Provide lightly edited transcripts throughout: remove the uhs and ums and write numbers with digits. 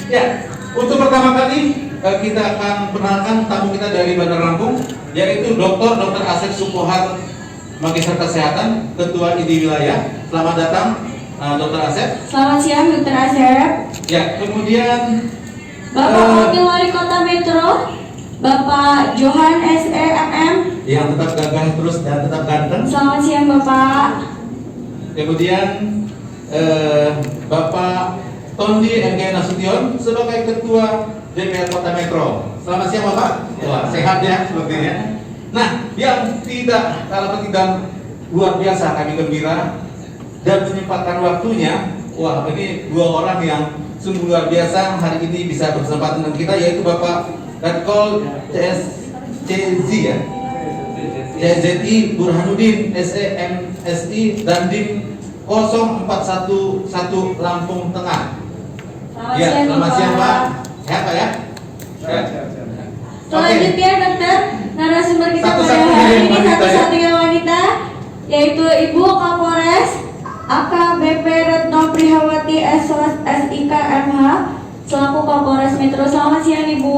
Ya, untuk pertama kali kita akan perkenalkan tamu kita dari Bandar Lampung, yaitu Dr. Asep Sukohar, Magister Kesehatan, Ketua ID Wilayah. Selamat datang, Dr. Asep. Selamat siang, Dr. Asep. Ya, kemudian Bapak Wakil Wali Kota Metro, Bapak Johan SEMM. yang tetap gagah terus dan tetap ganteng. Selamat siang, Bapak. Kemudian Bapak Tondi MG Nasution sebagai Ketua DPR Kota Metro. Selamat siang Bapak. Wah, sehat ya sepertinya. Nah, yang tidak kalah penting dan luar biasa kami gembira dan menyempatkan waktunya. Wah, ini dua orang yang sungguh luar biasa hari ini bisa bersempatan dengan kita, yaitu Bapak Letkol CSCZ ya, CZI Burhanuddin SEMSI dan Dim 0411 Lampung Tengah. Selamat siang Pak. Sehat Pak ya? Selanjutnya Dokter, narasumber kita pada Satu-satunya hari ini wanita, satu-satunya wanita, yaitu Ibu Kapolres AKBP Retno Prihawati SIK MH selaku Kapolres Metro. Selamat siang Ibu.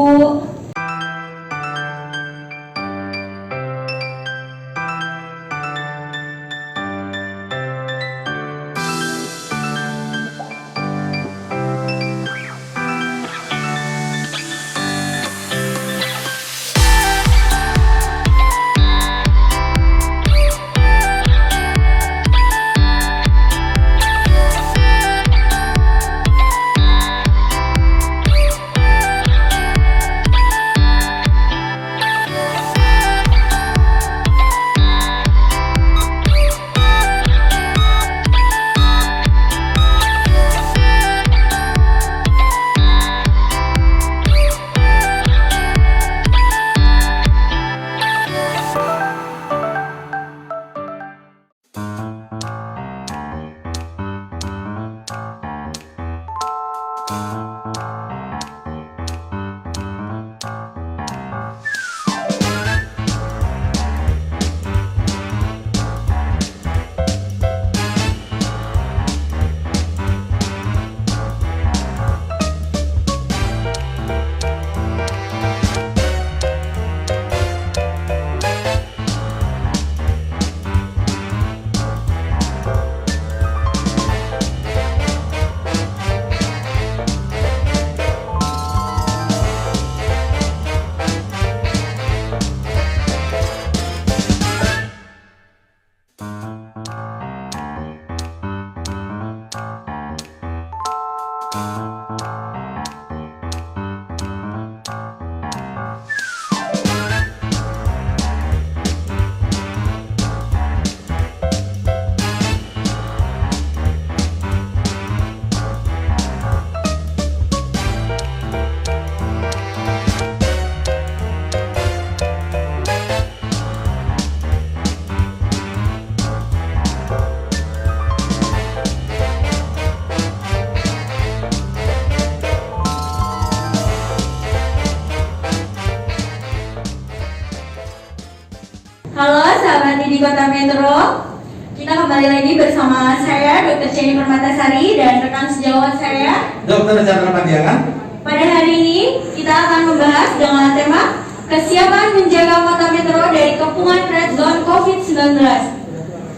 Halo sahabat di Kota Metro, kita kembali lagi bersama saya Dr. Jenny Permatasari dan rekan sejawat saya Dr. Chandra Pandiangan. Pada hari ini kita akan membahas dengan tema kesiapan menjaga Kota Metro dari kepungan red zone COVID-19.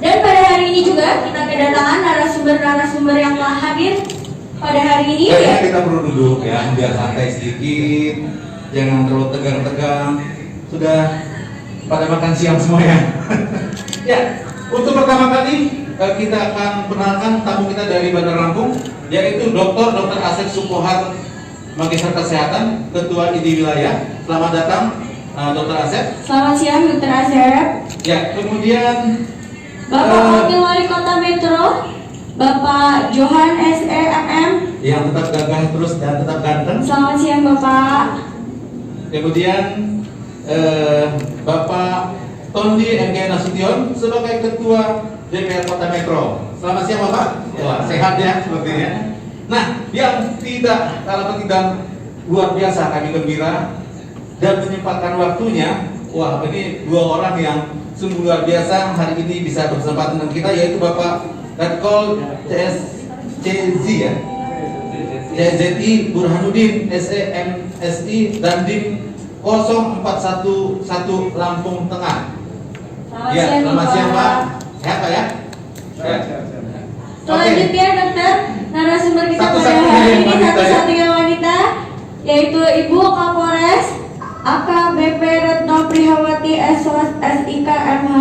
Dan pada hari ini juga kita kedatangan narasumber yang telah hadir pada hari ini. Kayaknya kita perlu duduk ya, biar santai sedikit, jangan terlalu tegang-tegang. Sudah pada makan siang semuanya. Ya, untuk pertama kali kita akan perkenalkan tamu kita dari Bandar Lampung, yaitu Dr. Asep Sukohar, Magister Kesehatan, Ketua ID Wilayah. Selamat datang, Dr. Asep. Selamat siang, Dr. Asep. Ya, kemudian Bapak Wakil Wali Kota Metro, Bapak Johan SEMM. yang tetap gagah terus dan tetap ganteng. Selamat siang, Bapak. Kemudian Bapak Tondi MG Nasution sebagai Ketua DPR Kota Metro. Selamat siang Bapak. Wah, sehat ya sepertinya. Nah, yang tidak kalah penting dan luar biasa kami gembira dan menyempatkan waktunya. Wah, ini dua orang yang sungguh luar biasa hari ini bisa bersempatan dengan kita, yaitu Bapak Letkol CSCZ ya, JZI Burhanuddin SEMSI dan DIM 0411 Lampung Tengah. Ya, selamat siang Pak. Sehat Pak ya? Sehat. Selanjutnya dokter, narasumber kita pada Satu-satunya hari ini wanita, satu-satunya wanita, yaitu Ibu Kapolres AKBP Retno Prihawati SIK MH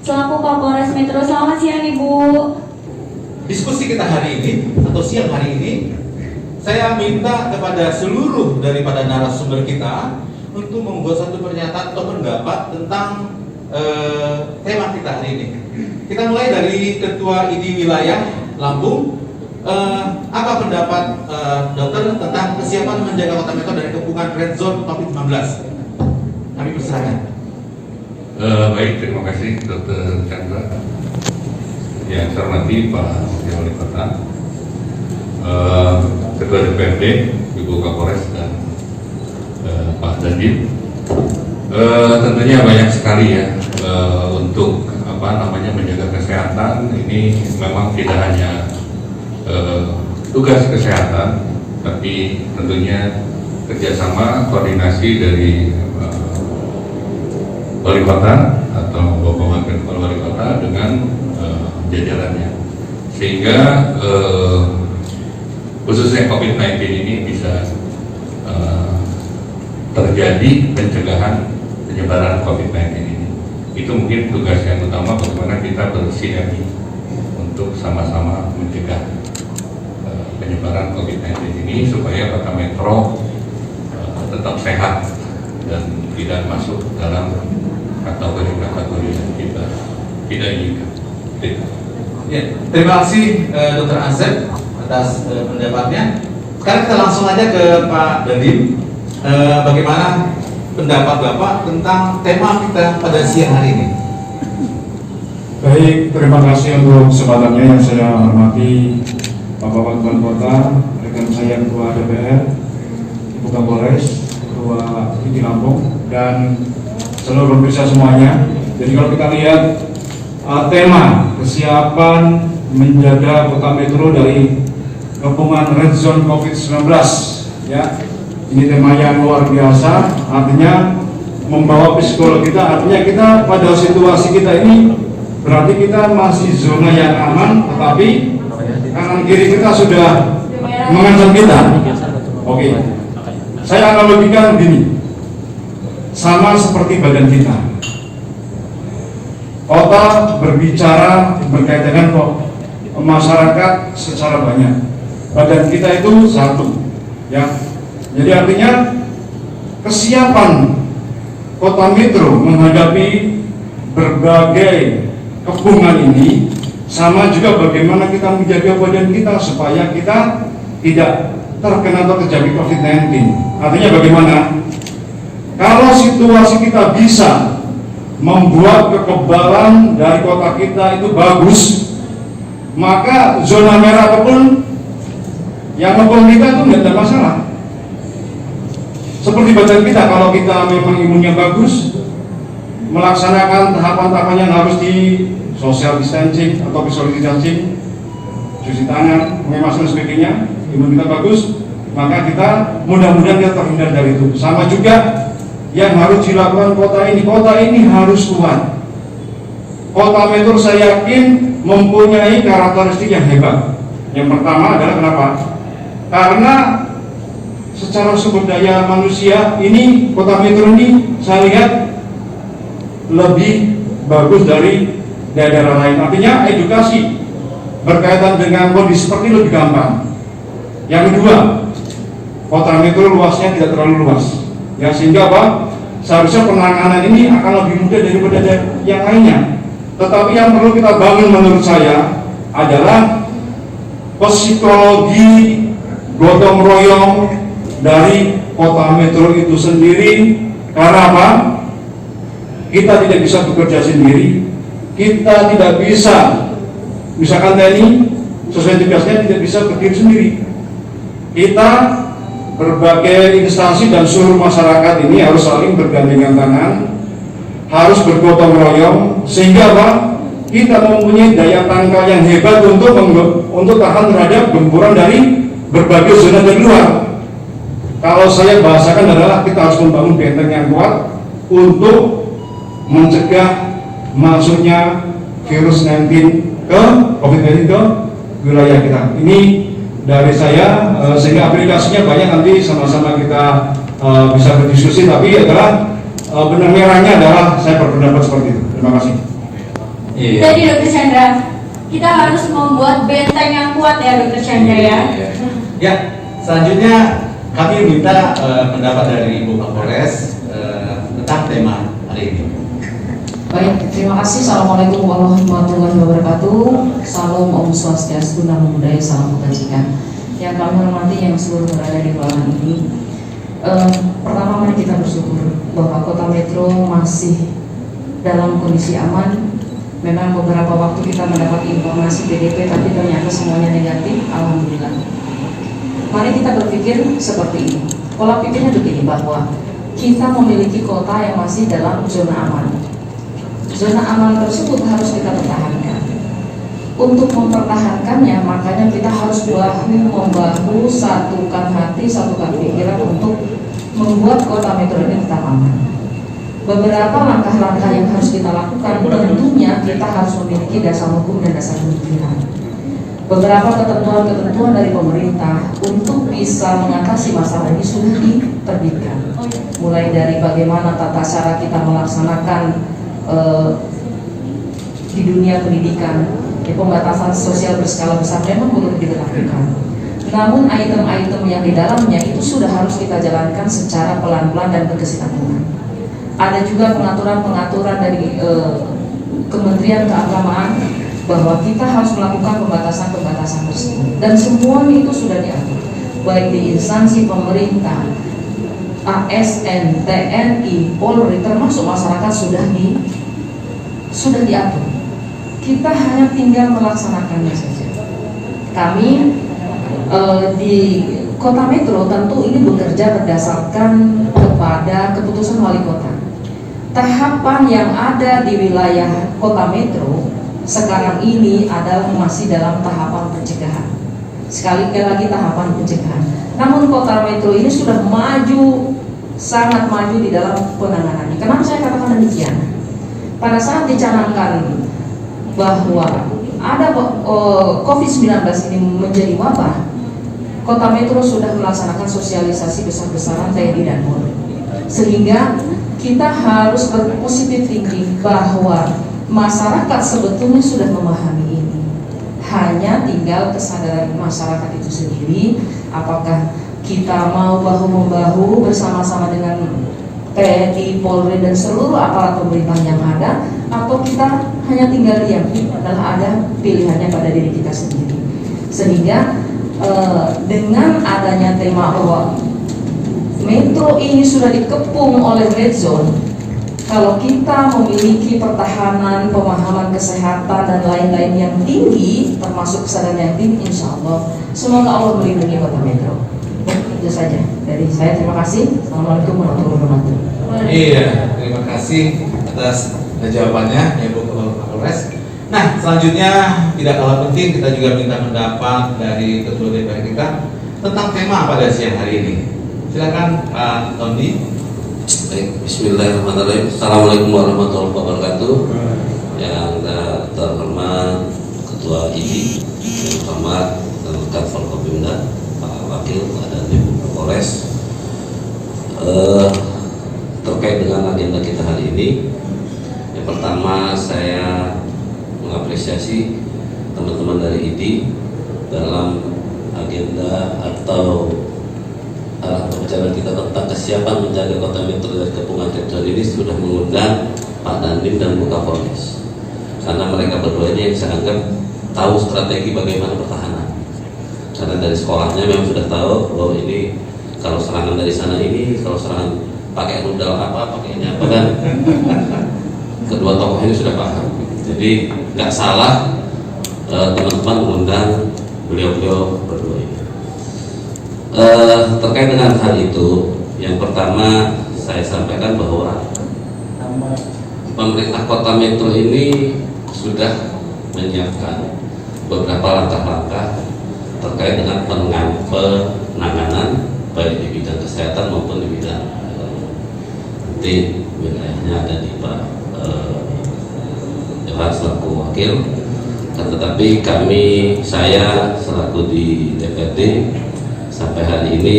selaku Kapolres Metro. Selamat siang Ibu. Diskusi kita hari ini atau siang hari ini, saya minta kepada seluruh daripada narasumber kita untuk membuat satu pernyataan atau pendapat tentang tema kita hari ini. Kita mulai dari Ketua ID Wilayah Lampung. Apa pendapat dokter tentang kesiapan menjaga Kota Metro dari kepungan red zone COVID-19? Kami persilakan. Baik, terima kasih Dr. Chandra. Yang saya hormati Pak Wakil Wali Kota, Ketua DPRD, Ibu Kapolres dan Pak Dandim. Tentunya banyak sekali ya untuk menjaga kesehatan. Ini memang tidak hanya tugas kesehatan, tapi tentunya kerjasama koordinasi dari Wali Kota atau Bapak Wakil Wali Kota dengan jajarannya, sehingga khususnya COVID-19 ini bisa terjadi pencegahan penyebaran COVID-19 ini. Itu mungkin tugas yang utama, bagaimana kita bersinergi untuk sama-sama mencegah penyebaran COVID-19 ini supaya Kota Metro tetap sehat dan tidak masuk dalam kategori-kategori yang kita tidak inginkan. Ya, terima kasih Dr. Asep atas pendapatnya. Sekarang kita langsung aja ke Pak Dandim. Bagaimana pendapat Bapak tentang tema kita pada siang hari ini? Baik, terima kasih untuk kesempatannya yang saya hormati Bapak Wakil Kota, rekan saya Ketua DPR, Ibu Kapolres, Ketua ID Lampung, dan seluruh pemirsa semuanya. Jadi kalau kita lihat tema kesiapan menjaga Kota Metro dari kepungan red zone COVID-19, ya, ini tema yang luar biasa. Artinya membawa psikologi kita, artinya kita pada situasi kita ini berarti kita masih zona yang aman, tetapi kanan kiri kita sudah mengancam kita. Oke, saya analogikan begini, sama seperti badan kita. Kota berbicara berkaitan dengan masyarakat secara banyak. Badan kita itu satu, ya. Jadi artinya kesiapan Kota Metro menghadapi berbagai kepungan ini, sama juga bagaimana kita menjaga badan kita supaya kita tidak terkena atau terjadi COVID-19. Artinya bagaimana? Kalau situasi kita bisa membuat kekebalan dari kota kita itu bagus, maka zona merah apapun yang membuat kita itu tidak ada masalah. Seperti badan kita, kalau kita memang imunnya bagus, melaksanakan tahapan-tahapan yang harus di social distancing atau physical distancing, cuci tangan, memakai masker dan sebagainya, imun kita bagus, maka kita mudah-mudahan kita terhindar dari itu. Sama juga yang harus dilakukan kota ini harus kuat. Kota Metro saya yakin mempunyai karakteristik yang hebat. Yang pertama adalah kenapa? Karena secara sumber daya manusia ini Kota Metro ini saya lihat lebih bagus dari daerah lain. Artinya edukasi berkaitan dengan kondisi seperti lebih gampang. Yang kedua, Kota Metro luasnya tidak terlalu luas, ya, sehingga apa? Seharusnya penanganan ini akan lebih mudah daripada yang lainnya. Tetapi yang perlu kita bangun menurut saya adalah psikologi gotong royong dari Kota Metro itu sendiri. Karena apa? Kita tidak bisa bekerja sendiri, kita tidak bisa, misalkan TNI sesuai tugasnya tidak bisa berdiri sendiri. Kita berbagai instansi dan seluruh masyarakat ini harus saling bergandengan tangan, harus bergotong royong, sehingga apa? Kita mempunyai daya tangkal yang hebat untuk tahan terhadap gempuran dari berbagai zona dari luar. Kalau saya bahasakan adalah kita harus membangun benteng yang kuat untuk mencegah masuknya virus 19 ke COVID-19 ke wilayah kita. Ini dari saya, sehingga aplikasinya banyak, nanti sama-sama kita bisa berdiskusi, tapi adalah benang merahnya adalah saya berpendapat seperti itu. Terima kasih. Iya. Jadi Dr. Chandra, kita harus membuat benteng yang kuat ya Dr. Chandra ya. Ya, selanjutnya kami minta pendapat dari Ibu Kapolres tentang tema hari ini. Baik, terima kasih. Assalamualaikum warahmatullahi wabarakatuh. Salam Om Swastiastu, Namo Buddhaya, salam kebajikan. Yang kami hormati yang seluruh berada di ruangan ini. Pertama, mari kita bersyukur bahwa Kota Metro masih dalam kondisi aman. Memang beberapa waktu kita mendapat informasi PDP, tapi ternyata semuanya negatif. Alhamdulillah. Mari kita berpikir seperti ini. Pola pikirnya begini, bahwa kita memiliki kota yang masih dalam zona aman. Zona aman tersebut harus kita pertahankan. Untuk mempertahankannya, makanya kita harus bahu-membahu, satukan hati, satukan pikiran untuk membuat Kota Metro ini tetap aman. Beberapa langkah-langkah yang harus kita lakukan, tentunya kita harus memiliki dasar hukum dan dasar pemikiran. Beberapa ketentuan-ketentuan dari pemerintah untuk bisa mengatasi masalah ini sudah diterbitkan. Mulai dari bagaimana tata cara kita melaksanakan di dunia pendidikan, pembatasan sosial berskala besar memang perlu dilakukan. Namun item-item yang di dalamnya itu sudah harus kita jalankan secara pelan-pelan dan berkesinambungan. Ada juga pengaturan-pengaturan dari Kementerian Keagamaan bahwa kita harus melakukan pembatasan-pembatasan tersebut, dan semuanya itu sudah diatur, baik di instansi pemerintah, ASN, TNI, Polri, termasuk masyarakat sudah diatur. Kita hanya tinggal melaksanakannya saja. Kami di Kota Metro tentu ini bekerja berdasarkan kepada keputusan wali kota. Tahapan yang ada di wilayah Kota Metro sekarang ini adalah masih dalam tahapan pencegahan. Sekali lagi tahapan pencegahan. Namun Kota Metro ini sudah maju, sangat maju di dalam penanganannya. Kenapa saya katakan demikian? Pada saat dicanangkan bahwa ada COVID-19 ini menjadi wabah, Kota Metro sudah melaksanakan sosialisasi besar-besaran TNI dan Polri, sehingga kita harus berpositif thinking bahwa masyarakat sebetulnya sudah memahami ini. Hanya tinggal kesadaran masyarakat itu sendiri, apakah kita mau bahu-membahu bersama-sama dengan TNI, Polri, dan seluruh aparat pemerintah yang ada, atau kita hanya tinggal diam. Adalah ada pilihannya pada diri kita sendiri. Sehingga dengan adanya tema bahwa Metro ini sudah dikepung oleh red zone, kalau kita memiliki pertahanan, pemahaman kesehatan dan lain-lain yang tinggi, termasuk kesadaran yang tinggi, insya Allah semoga Allah melindungi Kota Metro. Itu saja dari saya. Terima kasih. Assalamualaikum warahmatullahi wabarakatuh. Iya, terima kasih atas jawabannya ya Bu Kapolres. Nah, selanjutnya tidak kalah penting, kita juga minta pendapat dari Ketua DPR kita tentang tema pada siang hari ini. Silakan Pak Tondi. Baik, bismillahirrahmanirrahim. Assalamualaikum warahmatullahi wabarakatuh. Yang terhormat Ketua IDI, yang terhormat rekan Forkopimda, Pak Wakil, dan Ibu Kapolres. Terkait dengan agenda kita hari ini, yang pertama saya mengapresiasi teman-teman dari IDI dalam agenda atau pembicaraan kita tentang kesiapan menjaga Kota Metro dari kepungan red ini sudah mengundang Pak Dandim dan Bu Kapolres, karena mereka berdua ini yang saya anggap tahu strategi bagaimana pertahanan. Karena dari sekolahnya memang sudah tahu bahwa ini kalau serangan dari sana ini, kalau serangan pakai rudal apa, pakainya apa, kan kedua tokoh ini sudah paham. Jadi nggak salah teman-teman mengundang beliau-beliau berdua ini. Terkait dengan hal itu, yang pertama saya sampaikan bahwa pemerintah Kota Metro ini sudah menyiapkan beberapa langkah-langkah terkait dengan wilayahnya ada di Pak Johan selaku wakil. Tetapi saya selaku di DPRD sampai hari ini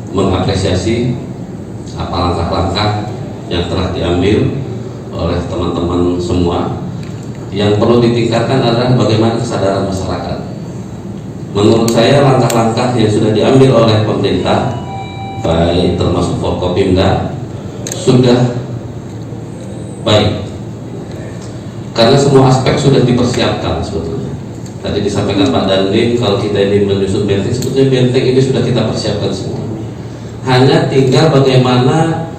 mengapresiasi apa langkah-langkah yang telah diambil oleh teman-teman semua. Yang perlu ditingkatkan adalah bagaimana kesadaran masyarakat. Menurut saya langkah-langkah yang sudah diambil oleh pemerintah, baik termasuk Forkopimda, sudah baik. Karena semua aspek sudah dipersiapkan sebetulnya. Tadi disampaikan Pak Dandim, kalau kita ini menyusun benteng, sebetulnya benteng ini sudah kita persiapkan semua. Hanya tinggal bagaimana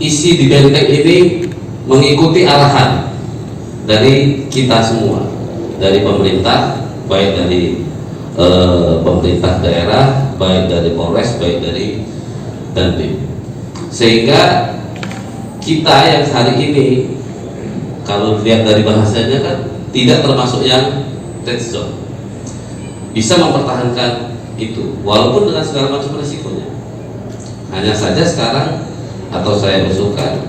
isi di benteng ini mengikuti arahan dari kita semua, dari pemerintah, baik dari pemerintah daerah, baik dari Polres, baik dari Dandim. Sehingga kita yang hari ini, kalau lihat dari bahasanya kan tidak termasuk yang red zone, bisa mempertahankan itu walaupun dengan segala macam resikonya. Hanya saja sekarang atau saya usulkan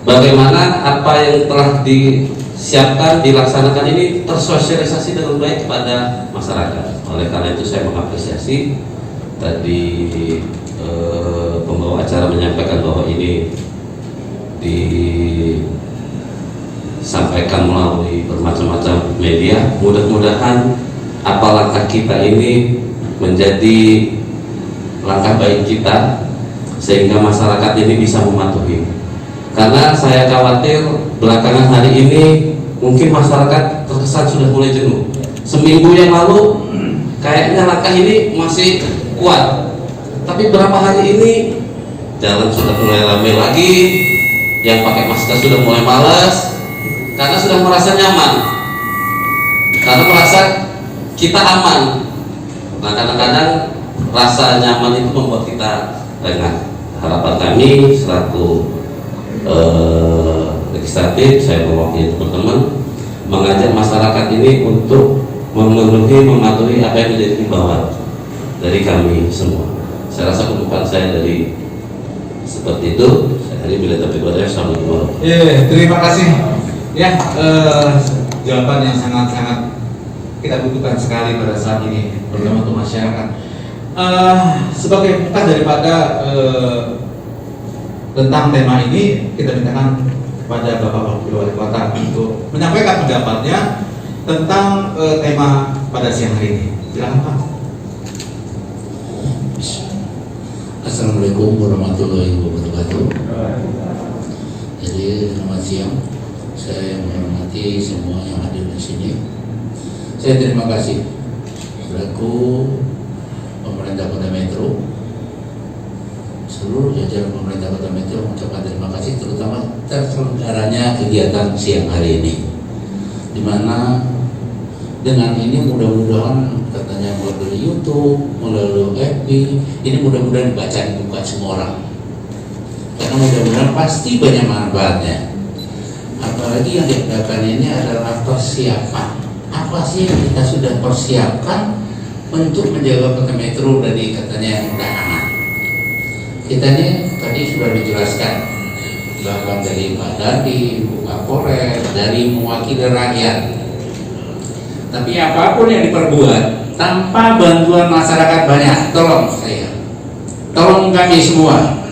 bagaimana apa yang telah disiapkan dilaksanakan ini tersosialisasi dengan baik kepada masyarakat. Oleh karena itu saya mengapresiasi tadi pembawa acara menyampaikan bahwa ini disampaikan melalui bermacam-macam media. Mudah-mudahan apa langkah kita ini menjadi langkah baik kita sehingga masyarakat ini bisa mematuhi. Karena saya khawatir belakangan hari ini mungkin masyarakat terkesan sudah mulai jenuh. Seminggu yang lalu kayaknya langkah ini masih kuat, tapi berapa hari ini jalan sudah mulai ramai lagi, yang pakai masker sudah mulai malas karena sudah merasa nyaman, karena merasa kita aman. Nah, kadang-kadang rasa nyaman itu membuat kita lengah. Harapan kami selaku legislatif, saya mewakili teman-teman, mengajak masyarakat ini untuk memenuhi, mematuhi apa yang menjadi himbauan dari kami semua. Saya rasa pembukaan saya dari seperti itu. Saya bila tapi pada Assalamualaikum. Terima kasih. Ya, jawaban yang sangat-sangat kita butuhkan sekali pada saat ini, terutama untuk masyarakat. Sebagai pembuka daripada tentang tema ini, kita mintakan kepada Bapak Wakil Wali Kota untuk menyampaikan pendapatnya tentang tema pada siang hari ini. Silakan Pak. Assalamualaikum warahmatullahi wabarakatuh. Jadi selamat siang. Saya menghormati semua yang hadir di sini. Saya terima kasih selaku pemerintah Kota Metro, seluruh jajaran pemerintah Kota Metro mengucapkan terima kasih, terutama terselenggaranya kegiatan siang hari ini, di mana dengan ini mudah-mudahan katanya melalui YouTube, melalui FB, ini mudah-mudahan dibuka semua orang, karena mudah-mudahan pasti banyak manfaatnya. Apalagi yang dikatakan ini adalah persiapan. Apa sih yang kita sudah persiapkan untuk menjaga Kota Metro dari katanya yang mudah aman? Kita ini tadi sudah dijelaskan, bahkan dari Pak Dadi, Bu Kapolres, dari mewakili rakyat. Tapi apapun yang diperbuat tanpa bantuan masyarakat banyak, tolong saya, tolong kami semua,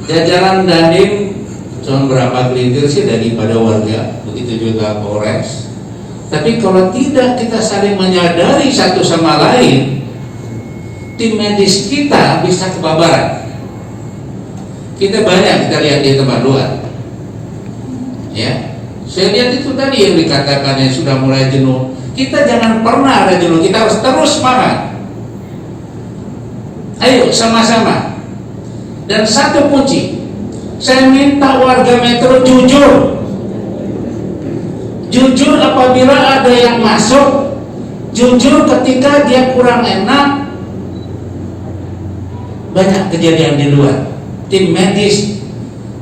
jajaran Dandim cuma berapa gelintir sih daripada warga, begitu juga Polres. Tapi kalau tidak kita saling menyadari satu sama lain, tim medis kita bisa kebabaran. Kita banyak kita lihat di tempat luar, ya. Saya lihat itu tadi yang dikatakan yang sudah mulai jenuh. Kita jangan pernah ada jenuh, kita harus terus semangat. Ayo sama-sama. Dan satu kunci, saya minta warga Metro jujur. Jujur apabila ada yang masuk, jujur ketika dia kurang enak. Banyak kejadian di luar. Tim medis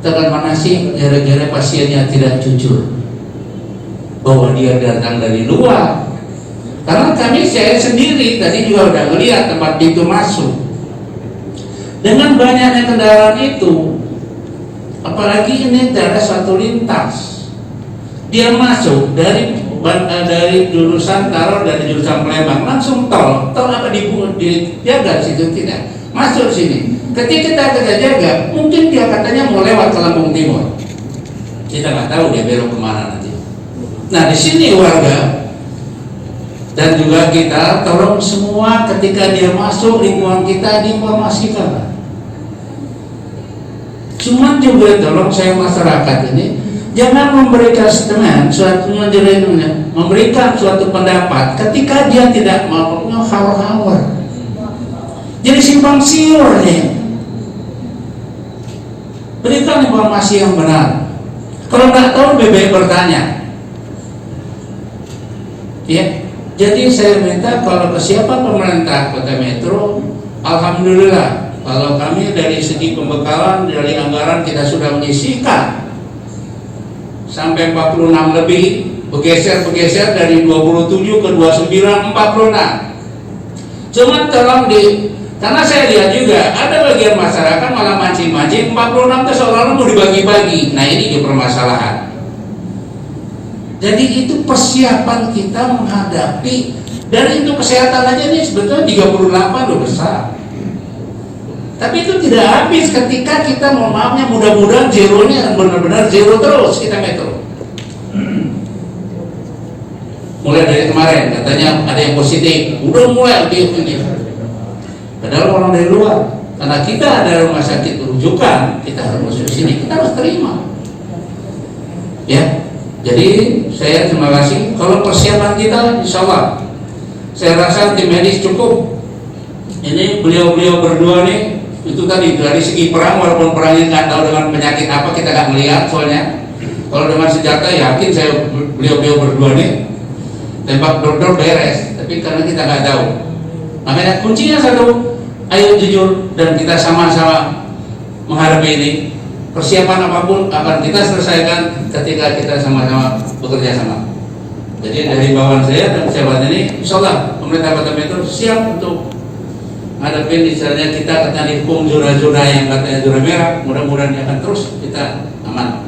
tekan mana sih gara-gara pasiennya tidak jujur bahwa dia datang dari luar. Karena saya sendiri tadi juga udah melihat tempat pintu masuk. Dengan banyaknya kendaraan itu, apalagi ini daerah satu lintas, dia masuk dari jurusan taruh dari jurusan Palembang langsung tol apa dijaga situ tidak masuk sini. Ketika kita jaga, mungkin dia katanya mau lewat ke Lampung Timur, kita nggak tahu dia belok kemana nanti. Nah di sini warga dan juga kita tolong semua ketika dia masuk lingkungan kita diinformasikan. Cuman juga tolong saya masyarakat ini jangan memberikan statement memberikan suatu pendapat ketika dia tidak mau hawar-hawar. Jadi simpang siur nih. Berikan informasi yang benar. Kalau nggak tahu lebih baik bertanya. Ya. Jadi saya minta kalau kesiapan pemerintah Kota Metro, alhamdulillah. Kalau kami dari segi pembekalan dari anggaran kita sudah menyisihkan sampai 46 lebih, bergeser dari 27 ke 29, 46. Cuman tolong karena saya lihat juga ada bagian masyarakat malah mancing-mancing 46 itu seolah-olah mau dibagi-bagi. Nah ini juga permasalahan. Jadi itu persiapan kita menghadapi, dari itu kesehatan aja nih sebetulnya 38 loh besar. Tapi itu tidak habis ketika kita mohon maafnya mudah-mudahan zeronya benar-benar zero terus kita Metro. Mulai dari kemarin katanya ada yang positif, udah mulai ini. Padahal orang dari luar, karena kita ada rumah sakit rujukan, kita harus masuk sini, kita harus terima. Ya, jadi saya terima kasih. Kalau persiapan kita, insya Allah, saya rasa tim medis cukup. Ini beliau-beliau berdua nih. Itu tadi dari segi perang, walaupun perangnya nggak tahu dengan penyakit apa, kita nggak melihat soalnya. Kalau dengan senjata yakin saya beliau berdua nih tembak dor beres, tapi karena kita nggak tahu. Makanya kuncinya satu, ayo jujur dan kita sama-sama menghadapi ini. Persiapan apapun akan kita selesaikan ketika kita sama-sama bekerja sama. Jadi dari bawahan saya dan sahabat ini, insya Allah pemerintah Kota Metro siap untuk hadapin misalnya kita katanya dihukum zona-zona yang katanya zona merah, mudah-mudahan akan terus kita aman.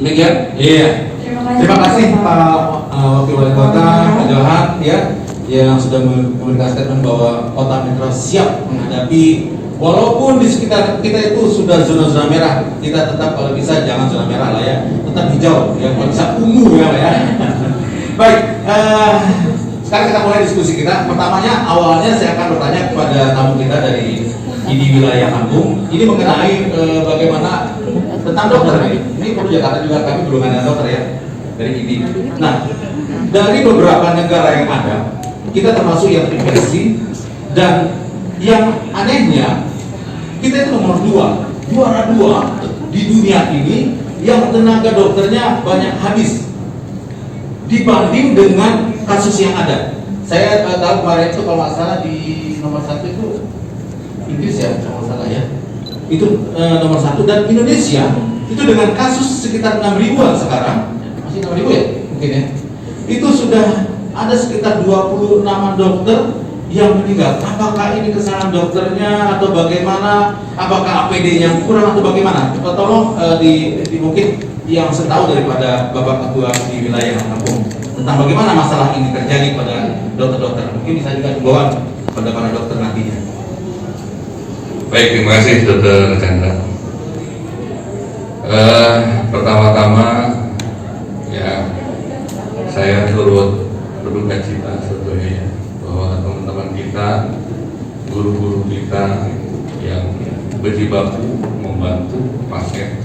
Demikian. Iya. Terima kasih Pak Wakil Wali Kota Pak Johan ya yang sudah memberikan statement bahwa Kota Metro siap menghadapi walaupun di sekitar kita itu sudah zona-zona merah, kita tetap kalau bisa jangan zona merah lah ya, tetap hijau ya, kalau bisa ungu ya Pak ya. Baik. Sekarang kita mulai diskusi kita. Pertamanya, awalnya saya akan bertanya kepada tamu kita dari IDI Wilayah Lampung. Ini mengenai bagaimana tentang dokter nih. Ini perlu Jakarta juga kami belum ada dokter ya dari IDI. Nah, dari beberapa negara yang ada, kita termasuk yang terinfeksi dan yang anehnya kita itu nomor 2, juara 2 di dunia ini yang tenaga dokternya banyak habis dibanding dengan kasus yang ada. Saya tahu kemarin itu kalau nggak salah di nomor 1 itu Inggris ya, kalau nggak salah ya. Itu nomor 1 dan Indonesia itu dengan kasus sekitar 6 ribuan sekarang, masih 6 ribu ya mungkin ya. Itu sudah ada sekitar 26 dokter yang meninggal. Apakah ini kesalahan dokternya atau bagaimana? Apakah APD yang kurang atau bagaimana? Tolong mungkin yang setahu daripada Bapak Ketua di wilayah Lampung tentang bagaimana masalah ini terjadi pada dokter-dokter. Mungkin bisa juga dibawa pada para dokter nantinya. Baik, terima kasih Dr. Chandra. Pertama-tama ya saya turut berduka cita sebetulnya bahwa teman-teman kita, guru-guru kita yang berjibaku membantu pasien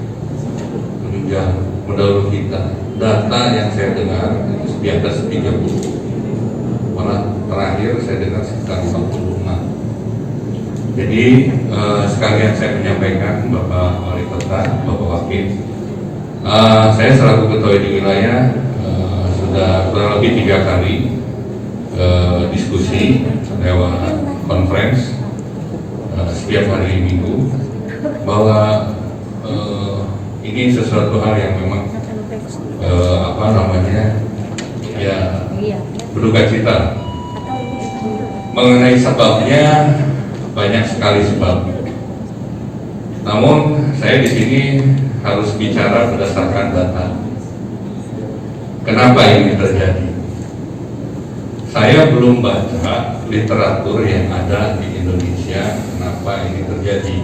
menunjang mendahului kita. Data yang saya dengar itu di atas 30, malah terakhir saya dengar sekitar 45. Jadi sekalian saya menyampaikan Bapak Wali Kota, Bapak Wakil, saya selaku ketua di wilayah sudah kurang lebih 3 kali diskusi lewat conference setiap hari Minggu bahwa ini sesuatu hal yang memang ya berduka cita. Mengenai sebabnya banyak sekali sebab. Namun saya di sini harus bicara berdasarkan data. Kenapa ini terjadi? Saya belum baca literatur yang ada di Indonesia kenapa ini terjadi.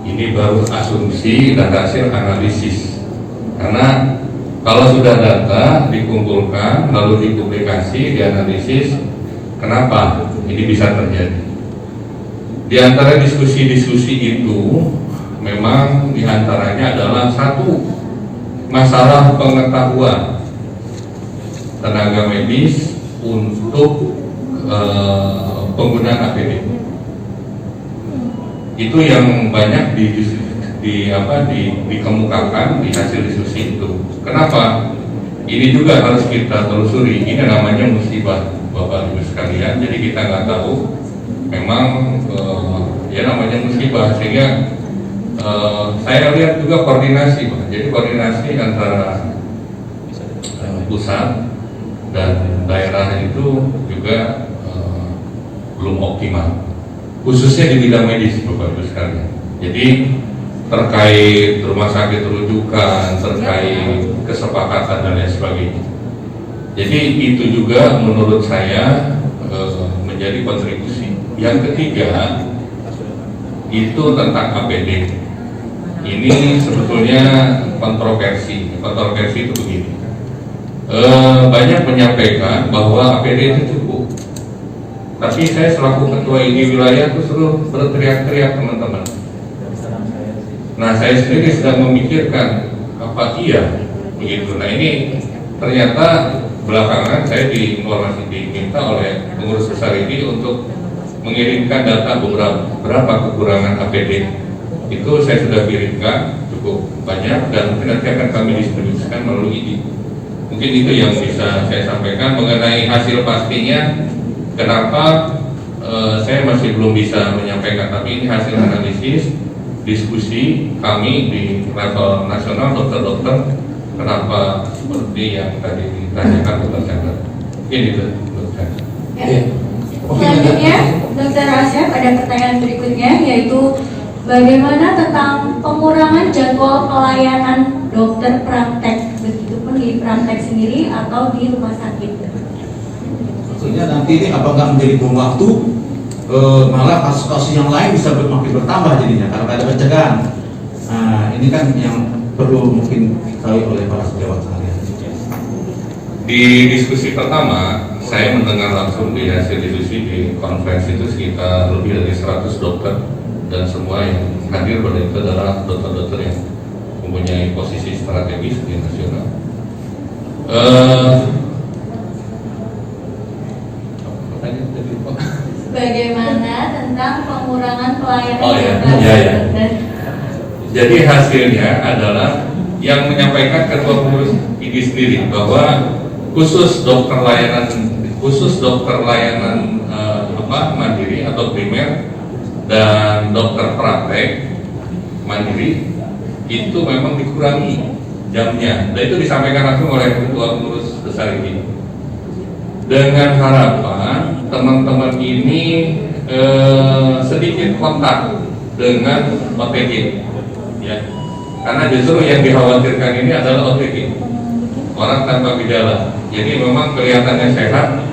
Ini baru asumsi dan hasil analisis. Karena kalau sudah data dikumpulkan lalu dipublikasi, dianalisis, kenapa ini bisa terjadi? Di antara diskusi-diskusi itu memang diantaranya adalah satu, masalah pengetahuan tenaga medis untuk penggunaan APD. Itu yang banyak dikemukakan di hasil diskusi itu. Kenapa? Ini juga harus kita telusuri. Ini namanya musibah, Bapak Ibu sekalian. Jadi kita nggak tahu. Memang ya namanya musibah, sehingga saya lihat juga koordinasi, Pak. Jadi koordinasi antara pusat dan daerah itu juga belum optimal, khususnya di bidang medis, Bapak Ibu sekalian. Jadi terkait rumah sakit rujukan, terkait kesepakatan dan lain sebagainya. Jadi itu juga menurut saya menjadi kontribusi. Yang ketiga itu tentang APD. Ini sebetulnya kontroversi. Kontroversi itu begini. Banyak menyampaikan bahwa APD itu cukup. Tapi saya selaku ketua ID wilayah itu selalu berteriak-teriak, teman-teman. Nah, saya sendiri sedang memikirkan apa iya begitu. Nah, ini ternyata belakangan saya diminta oleh pengurus besar ini untuk mengirimkan data berapa kekurangan APD. Itu saya sudah kirimkan cukup banyak dan nanti akan kami distribusikan melalui ini. Mungkin itu yang bisa saya sampaikan mengenai hasil pastinya. Kenapa saya masih belum bisa menyampaikan, tapi ini hasil analisis diskusi kami di level nasional dokter-dokter. Kenapa seperti yang tadi ditanyakan Dr. Chandra. Ini itu Dr. Chandra. Ya. Selanjutnya, Dr. Asep ada pertanyaan berikutnya, yaitu bagaimana tentang pengurangan jadwal pelayanan dokter praktek, begitupun di praktek sendiri atau di rumah sakit. Maksudnya nanti ini apakah menjadi bom waktu, malah kasus-kasus yang lain bisa makin bertambah jadinya karena ada pencegahan. Nah, ini kan yang perlu mungkin diketahui oleh para sejawat sekalian. Di diskusi pertama, saya mendengar langsung di hasil diskusi di konferensi itu sekitar lebih dari 100 dokter, dan semua yang hadir pada itu adalah dokter-dokter yang mempunyai posisi strategis di nasional. Bagaimana tentang pengurangan pelayanan Oh ya, dokter? ya. Jadi hasilnya adalah yang menyampaikan ketua pengurus ini sendiri bahwa khusus dokter layanan mandiri atau primer dan dokter praktek mandiri itu memang dikurangi jamnya, dan itu disampaikan langsung oleh ketua pengurus besar ini dengan harapan teman-teman ini sedikit kontak dengan OTG, ya, karena justru yang dikhawatirkan ini adalah OTG, orang tanpa gejala. Jadi memang kelihatannya sehat,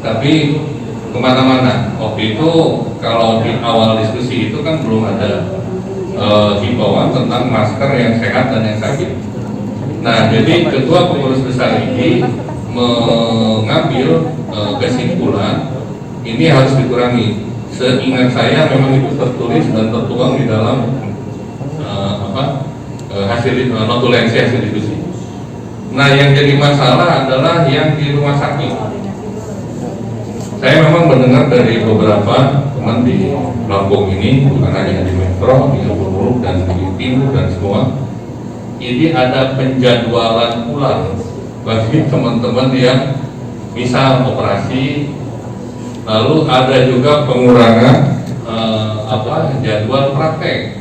tapi kemana-mana. Waktu itu kalau di awal diskusi itu kan belum ada himbauan tentang masker yang sehat dan yang sakit. Nah, jadi ketua pengurus besar ini mengambil kesimpulan ini harus dikurangi. Seingat saya memang itu tertulis dan tertuang di dalam hasil notulensi hasil diskusi. Nah, yang jadi masalah adalah yang di rumah sakit. Saya memang mendengar dari beberapa teman di Lampung ini, bukan hanya di Metro, di Buluruk dan di Timur dan semua, ini ada penjadwalan ulang bagi teman-teman yang misal operasi, lalu ada juga pengurangan jadwal praktek.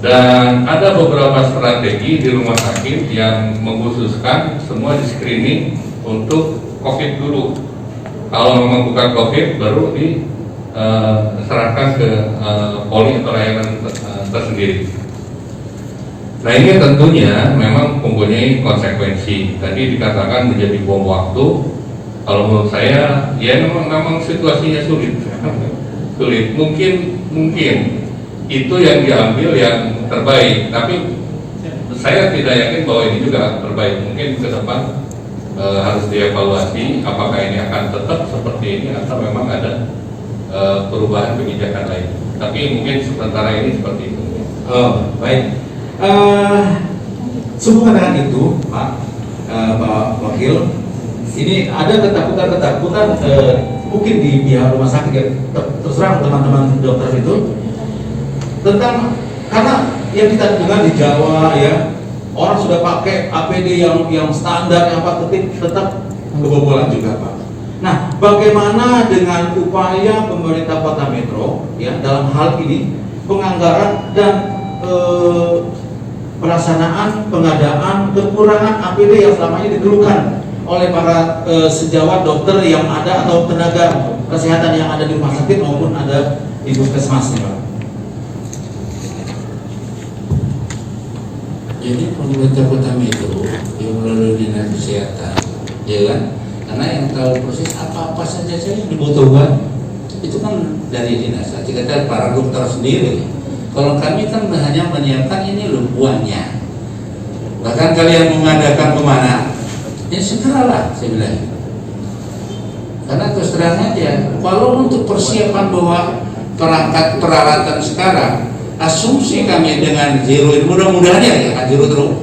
Dan ada beberapa strategi di rumah sakit yang mengkhususkan semua di screening untuk COVID dulu. Kalau memang bukan COVID baru serahkan ke poli atau layanan tersendiri. Nah ini tentunya memang mempunyai konsekuensi. Tadi dikatakan menjadi bom waktu. Kalau menurut saya, ya memang situasinya sulit. Mungkin itu yang diambil yang terbaik. Tapi saya tidak yakin bahwa ini juga terbaik. Mungkin ke depan harus dievaluasi apakah ini akan tetap seperti ini atau memang ada perubahan kebijakan lain. Tapi mungkin sementara ini seperti itu. Oh, baik. Sehubungan dengan itu, Pak Wakil, ini ada ketakutan mungkin di pihak rumah sakit ya, terserang teman-teman dokter itu tentang, karena yang kita dengar di Jawa ya, orang sudah pakai APD yang standar, yang tetap kebobolan juga, Pak. Nah, bagaimana dengan upaya pemerintah Kota Metro ya dalam hal ini penganggaran dan pelaksanaan pengadaan kekurangan APD yang selama ini dikeluhkan oleh para sejawat dokter yang ada atau tenaga kesehatan yang ada di rumah sakit maupun ada di puskesmas nih, Pak. Jadi pemerintah Kota Metro yang melalui dinas kesehatan, ya kan? Karena yang tahu proses apa saja yang dibutuhkan itu kan dari dinas. Kita para dokter sendiri. Kalau kami kan hanya menyiapkan ini loh uangnya. Bahkan kalian mengadakan kemana? Ya segeralah saya bilang. Karena terus terang aja, kalau untuk persiapan bahwa perangkat peralatan sekarang, asumsi kami dengan zero ini mudah-mudahan ya akan zero terus.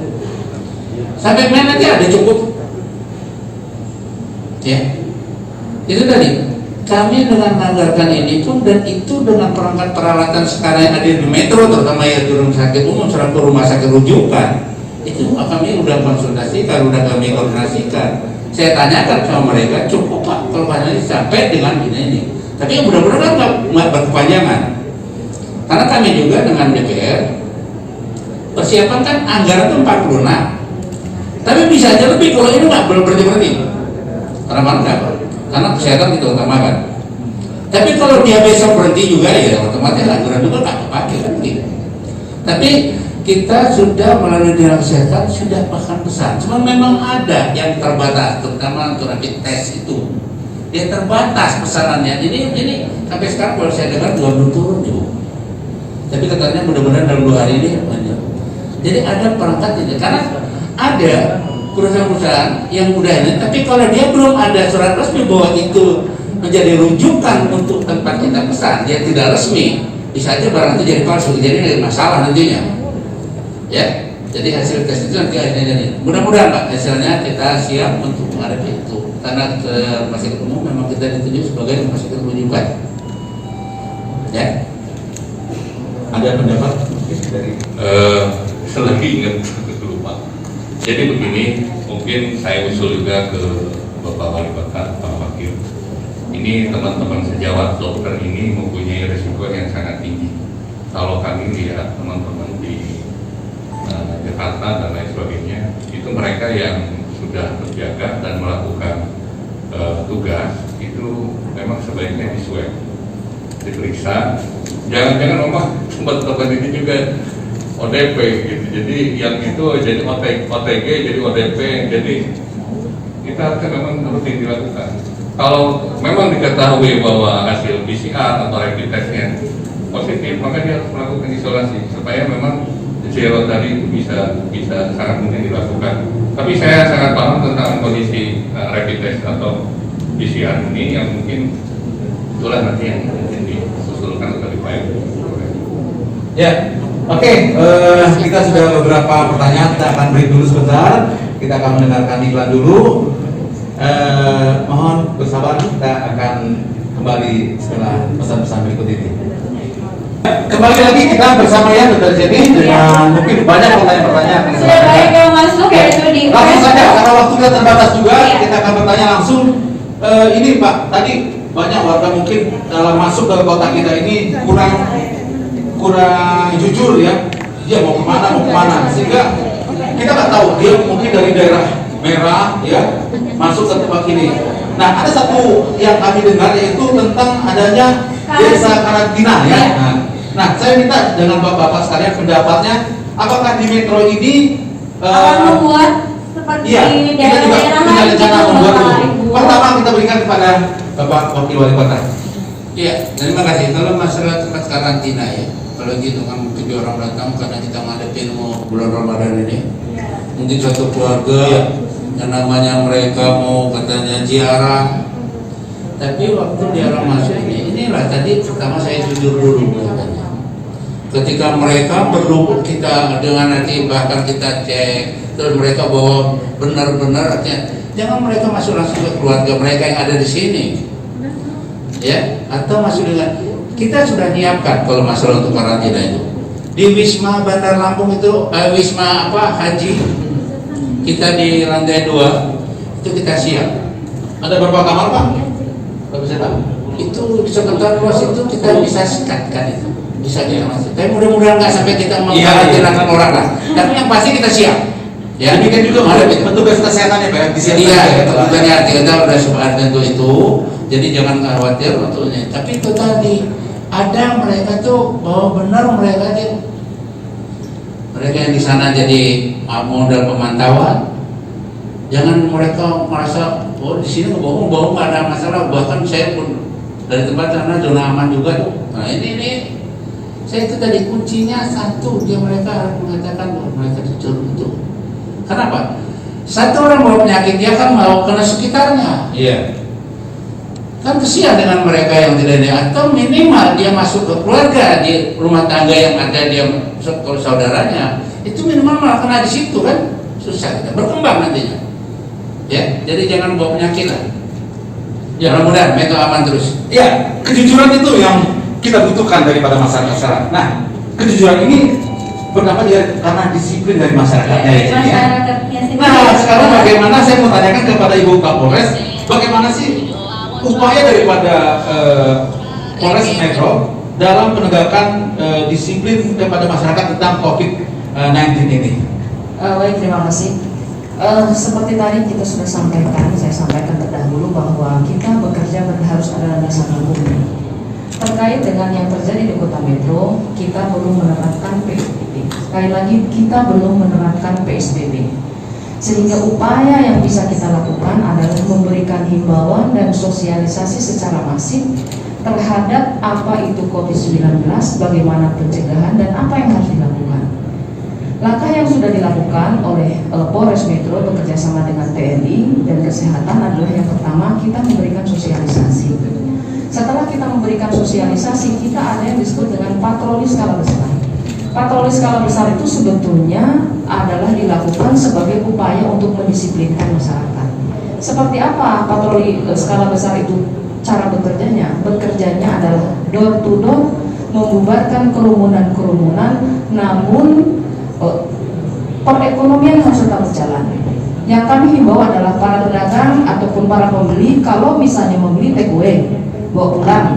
Sampai mana aja ada cukup. Ya, itu tadi. Kami dengan menganggarkan ini pun, dan itu dengan perangkat peralatan sekarang yang ada di metro, terutama ya di rumah sakit umum, serta rumah sakit rujukan, itu kami udah konsultasikan, udah kami koordinasikan. Saya tanyakan sama mereka, cukup Pak kalau ini sampai dengan ini. Tapi mudah-mudahan nggak berkepanjangan. Karena kami juga dengan DPR persiapan kan anggaran itu 46. Tapi bisa aja lebih kalau ini nggak belum berhenti. Karena kesehatan kita utamakan. Tapi kalau dia besok berhenti juga ya otomatis anggaran juga nggak kepake kan gitu. Tapi kita sudah melalui dinas kesehatan sudah bahkan besar. Cuma memang ada yang terbatas, terutama untuk rapid test itu. Dia terbatas pesanannya. Jadi ini sampai sekarang kalau saya dengar belum turun juga. Tapi katanya mudah-mudahan dalam 2 hari ini banyak. Jadi ada perangkat ini karena ada perusahaan-perusahaan yang udah ini, tapi kalau dia belum ada surat resmi bahwa itu menjadi rujukan untuk tempat kita pesan, dia tidak resmi, bisa aja barang itu jadi palsu, jadi masalah nantinya. Ya, jadi hasil tes itu nanti akhirnya mudah-mudahan Pak hasilnya kita siap untuk menghadapi itu, karena ke rumah sakit umum memang kita ditunjuk sebagai rumah sakit rujukan. Ya, Ada pendapat dari selagi ingat dulu Pak. Jadi begini, mungkin saya usul juga ke Bapak Wali Kota, Pak Wakil. Ini teman-teman sejawat dokter ini mempunyai risiko yang sangat tinggi. Kalau kami lihat teman-teman di Jakarta dan lain sebagainya, itu mereka yang sudah terjaga dan melakukan tugas itu memang sebaiknya diswab, diperiksa. Jangan-jangan tempat-tempat ini juga ODP gitu. Jadi yang itu jadi OTG jadi ODP. Jadi kita memang rutin dilakukan. Kalau memang diketahui bahwa hasil PCR atau rapid testnya positif, maka dia harus melakukan isolasi supaya memang zero tadi itu bisa sangat mungkin dilakukan. Tapi saya sangat paham tentang kondisi rapid test atau PCR ini yang mungkin itulah nanti yang mungkin diusulkan atau dipakai. Ya, oke. Kita sudah beberapa pertanyaan, kita akan break dulu sebentar. Kita akan mendengarkan iklan dulu. Mohon bersabar, kita akan kembali setelah pesan-pesan berikut ini. Kembali lagi kita bersama ya Dr. Jenny dengan mungkin banyak pertanyaan-pertanyaan. Sudah baik yang masuk ya itu di Langsung saja, karena waktu kita terbatas juga, Iya. kita akan bertanya langsung. Ini Pak, tadi banyak warga mungkin dalam masuk ke kota kita ini kurang jujur ya, dia mau kemana, sehingga kita nggak tahu dia mungkin dari daerah merah ya masuk ke tempat ini. Nah, ada satu yang kami dengar yaitu tentang adanya desa karantina ya. Nah, saya minta dengan bapak-bapak sekalian pendapatnya, apakah di metro ini akan membuat seperti iya, kita juga daerah-daerah punya lain rencana gitu, membuat Bapak itu. Ibu. Pertama kita berikan kepada Bapak Wakil Wali Kota. Iya, terima kasih. Kalau masalah tempat karantina ya, kalau gitu kan mungkin orang datang karena kita ngadepin mau bulan Ramadan ini, mungkin satu keluarga yang namanya mereka mau katanya ziarah, tapi waktu ziarah masuk inilah tadi pertama saya jujur dulu katanya. Ketika mereka perlu kita dengan nanti bahkan kita cek, terus mereka bawa benar-benar artinya jangan mereka masuk langsung ke keluarga mereka yang ada di sini. Ya, atau masuk dengan kita sudah nyiapkan kalau masalah untuk karantina itu di Wisma Bandar Lampung itu Wisma Haji kita di lantai 2 itu kita siap. Ada berapa kamar Pak? Pak bisa tahu? Itu sebentar luas itu kita bisa sekatkan itu bisa kita masuk. Tapi mudah-mudahan nggak sampai kita mengkarantinakan orang lah. Tapi yang pasti kita siap. Ya, demikian juga ada petugas kesehatan ya Pak, disiapkan. Iya, bukannya arti kita sudah sepakat untuk itu. Jadi jangan khawatir untuknya. Tapi itu tadi ada mereka tuh bahwa benar mereka yang di sana jadi modal pemantauan. Jangan mereka merasa oh di sini bohong nggak ada masalah. Bahkan saya pun dari tempat sana zona aman juga tuh. Nah ini saya itu tadi kuncinya satu dia mereka mengatakan bahwa mereka disuruh itu. Kenapa? Satu orang bawa penyakit dia kan mau kena sekitarnya. Iya. Kan kesian dengan mereka yang tidak ada, atau minimal dia masuk ke keluarga di rumah tangga yang ada dia saudaranya itu minimal malah kena di situ kan susah kita berkembang nantinya ya. Jadi jangan bawa penyakit lah ya. Mudah-mudahan metro aman terus Ya, kejujuran itu yang kita butuhkan daripada masyarakat. Nah, kejujuran ini berdampak dia karena disiplin dari masyarakatnya ya. Masyarakatnya sendiri. Nah, sekarang bagaimana saya mau tanyakan kepada Ibu Kapolres, bagaimana sih upaya daripada Polres Metro dalam penegakan disiplin kepada masyarakat tentang COVID-19 ini? Baik, terima kasih. Seperti tadi kita sudah sampaikan, saya sampaikan terdahulu bahwa kita bekerja harus ada landasan hukum. Terkait dengan yang terjadi di Kota Metro, kita belum menerapkan PSBB. Sekali lagi, kita belum menerapkan PSBB. Sehingga upaya yang bisa kita lakukan adalah memberikan himbauan dan sosialisasi secara masif terhadap apa itu COVID-19, bagaimana pencegahan dan apa yang harus dilakukan. Langkah yang sudah dilakukan oleh Polres Metro bekerjasama dengan TNI dan Kesehatan adalah yang pertama kita memberikan sosialisasi. Setelah kita memberikan sosialisasi, kita ada yang disebut dengan patroli skala besar. Patroli skala besar itu sebetulnya adalah dilakukan sebagai upaya untuk mendisiplinkan masyarakat. Seperti apa patroli skala besar itu cara bekerjanya? Bekerjanya adalah door to door, membubarkan kerumunan-kerumunan, namun perekonomian harus tetap berjalan. Yang kami himbau adalah para pedagang ataupun para pembeli, kalau misalnya membeli take away, bawa pulang.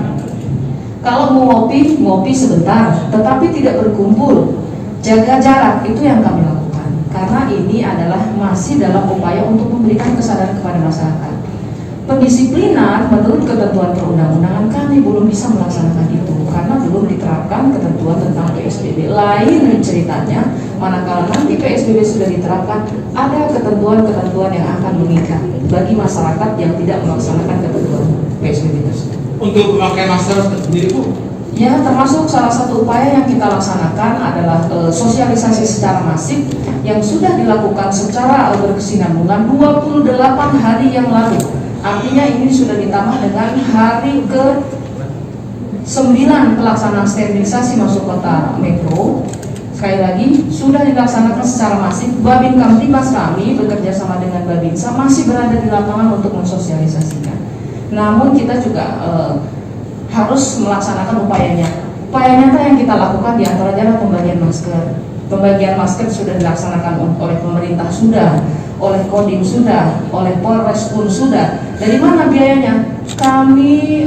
Kalau mau ngopi sebentar, tetapi tidak berkumpul, jaga jarak, itu yang kami lakukan. Karena ini adalah masih dalam upaya untuk memberikan kesadaran kepada masyarakat. Pendisiplinan menurut ketentuan perundang-undangan kami belum bisa melaksanakan itu karena belum diterapkan ketentuan tentang PSBB. Lain ceritanya, manakala nanti PSBB sudah diterapkan, ada ketentuan-ketentuan yang akan mengikat bagi masyarakat yang tidak melaksanakan ketentuan PSBB tersebut. Untuk memakai masker sendiri Bu? Ya, termasuk salah satu upaya yang kita laksanakan adalah sosialisasi secara masif yang sudah dilakukan secara berkesinambungan 28 hari yang lalu. Artinya ini sudah ditambah dengan hari ke-9 pelaksanaan sterilisasi masuk Kota Metro. Sekali lagi, sudah dilaksanakan secara masif. Babin Kamtibmas kami bekerja sama dengan Babinsa masih berada di lapangan untuk mensosialisasikan. Namun kita juga harus melaksanakan upayanya. Upaya nyata yang kita lakukan diantaranya adalah pembagian masker. Pembagian masker sudah dilaksanakan oleh pemerintah sudah, oleh Kodim sudah, oleh Polres pun sudah. Dari mana biayanya? Kami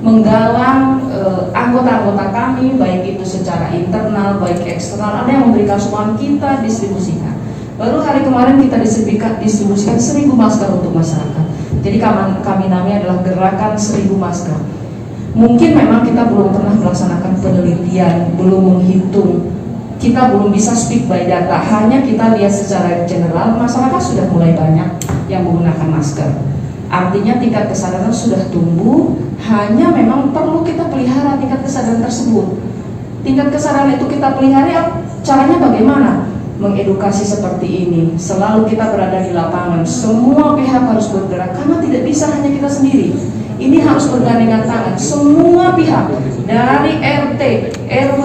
menggalang anggota-anggota kami, baik itu secara internal, baik eksternal, ada yang memberikan sumbangan, kita distribusikan. Baru hari kemarin kita distribusikan 1.000 masker untuk masyarakat. Jadi kami namanya adalah gerakan 1.000 masker. Mungkin memang kita belum pernah melaksanakan penelitian, belum menghitung, kita belum bisa speak by data. Hanya kita lihat secara general, masyarakat sudah mulai banyak yang menggunakan masker. Artinya tingkat kesadaran sudah tumbuh, hanya memang perlu kita pelihara tingkat kesadaran tersebut. Tingkat kesadaran itu kita pelihara, caranya bagaimana? Mengedukasi seperti ini. Selalu kita berada di lapangan, semua pihak harus bergerak, karena tidak bisa hanya kita sendiri. Ini harus bergandengan tangan, semua pihak, dari RT, RW,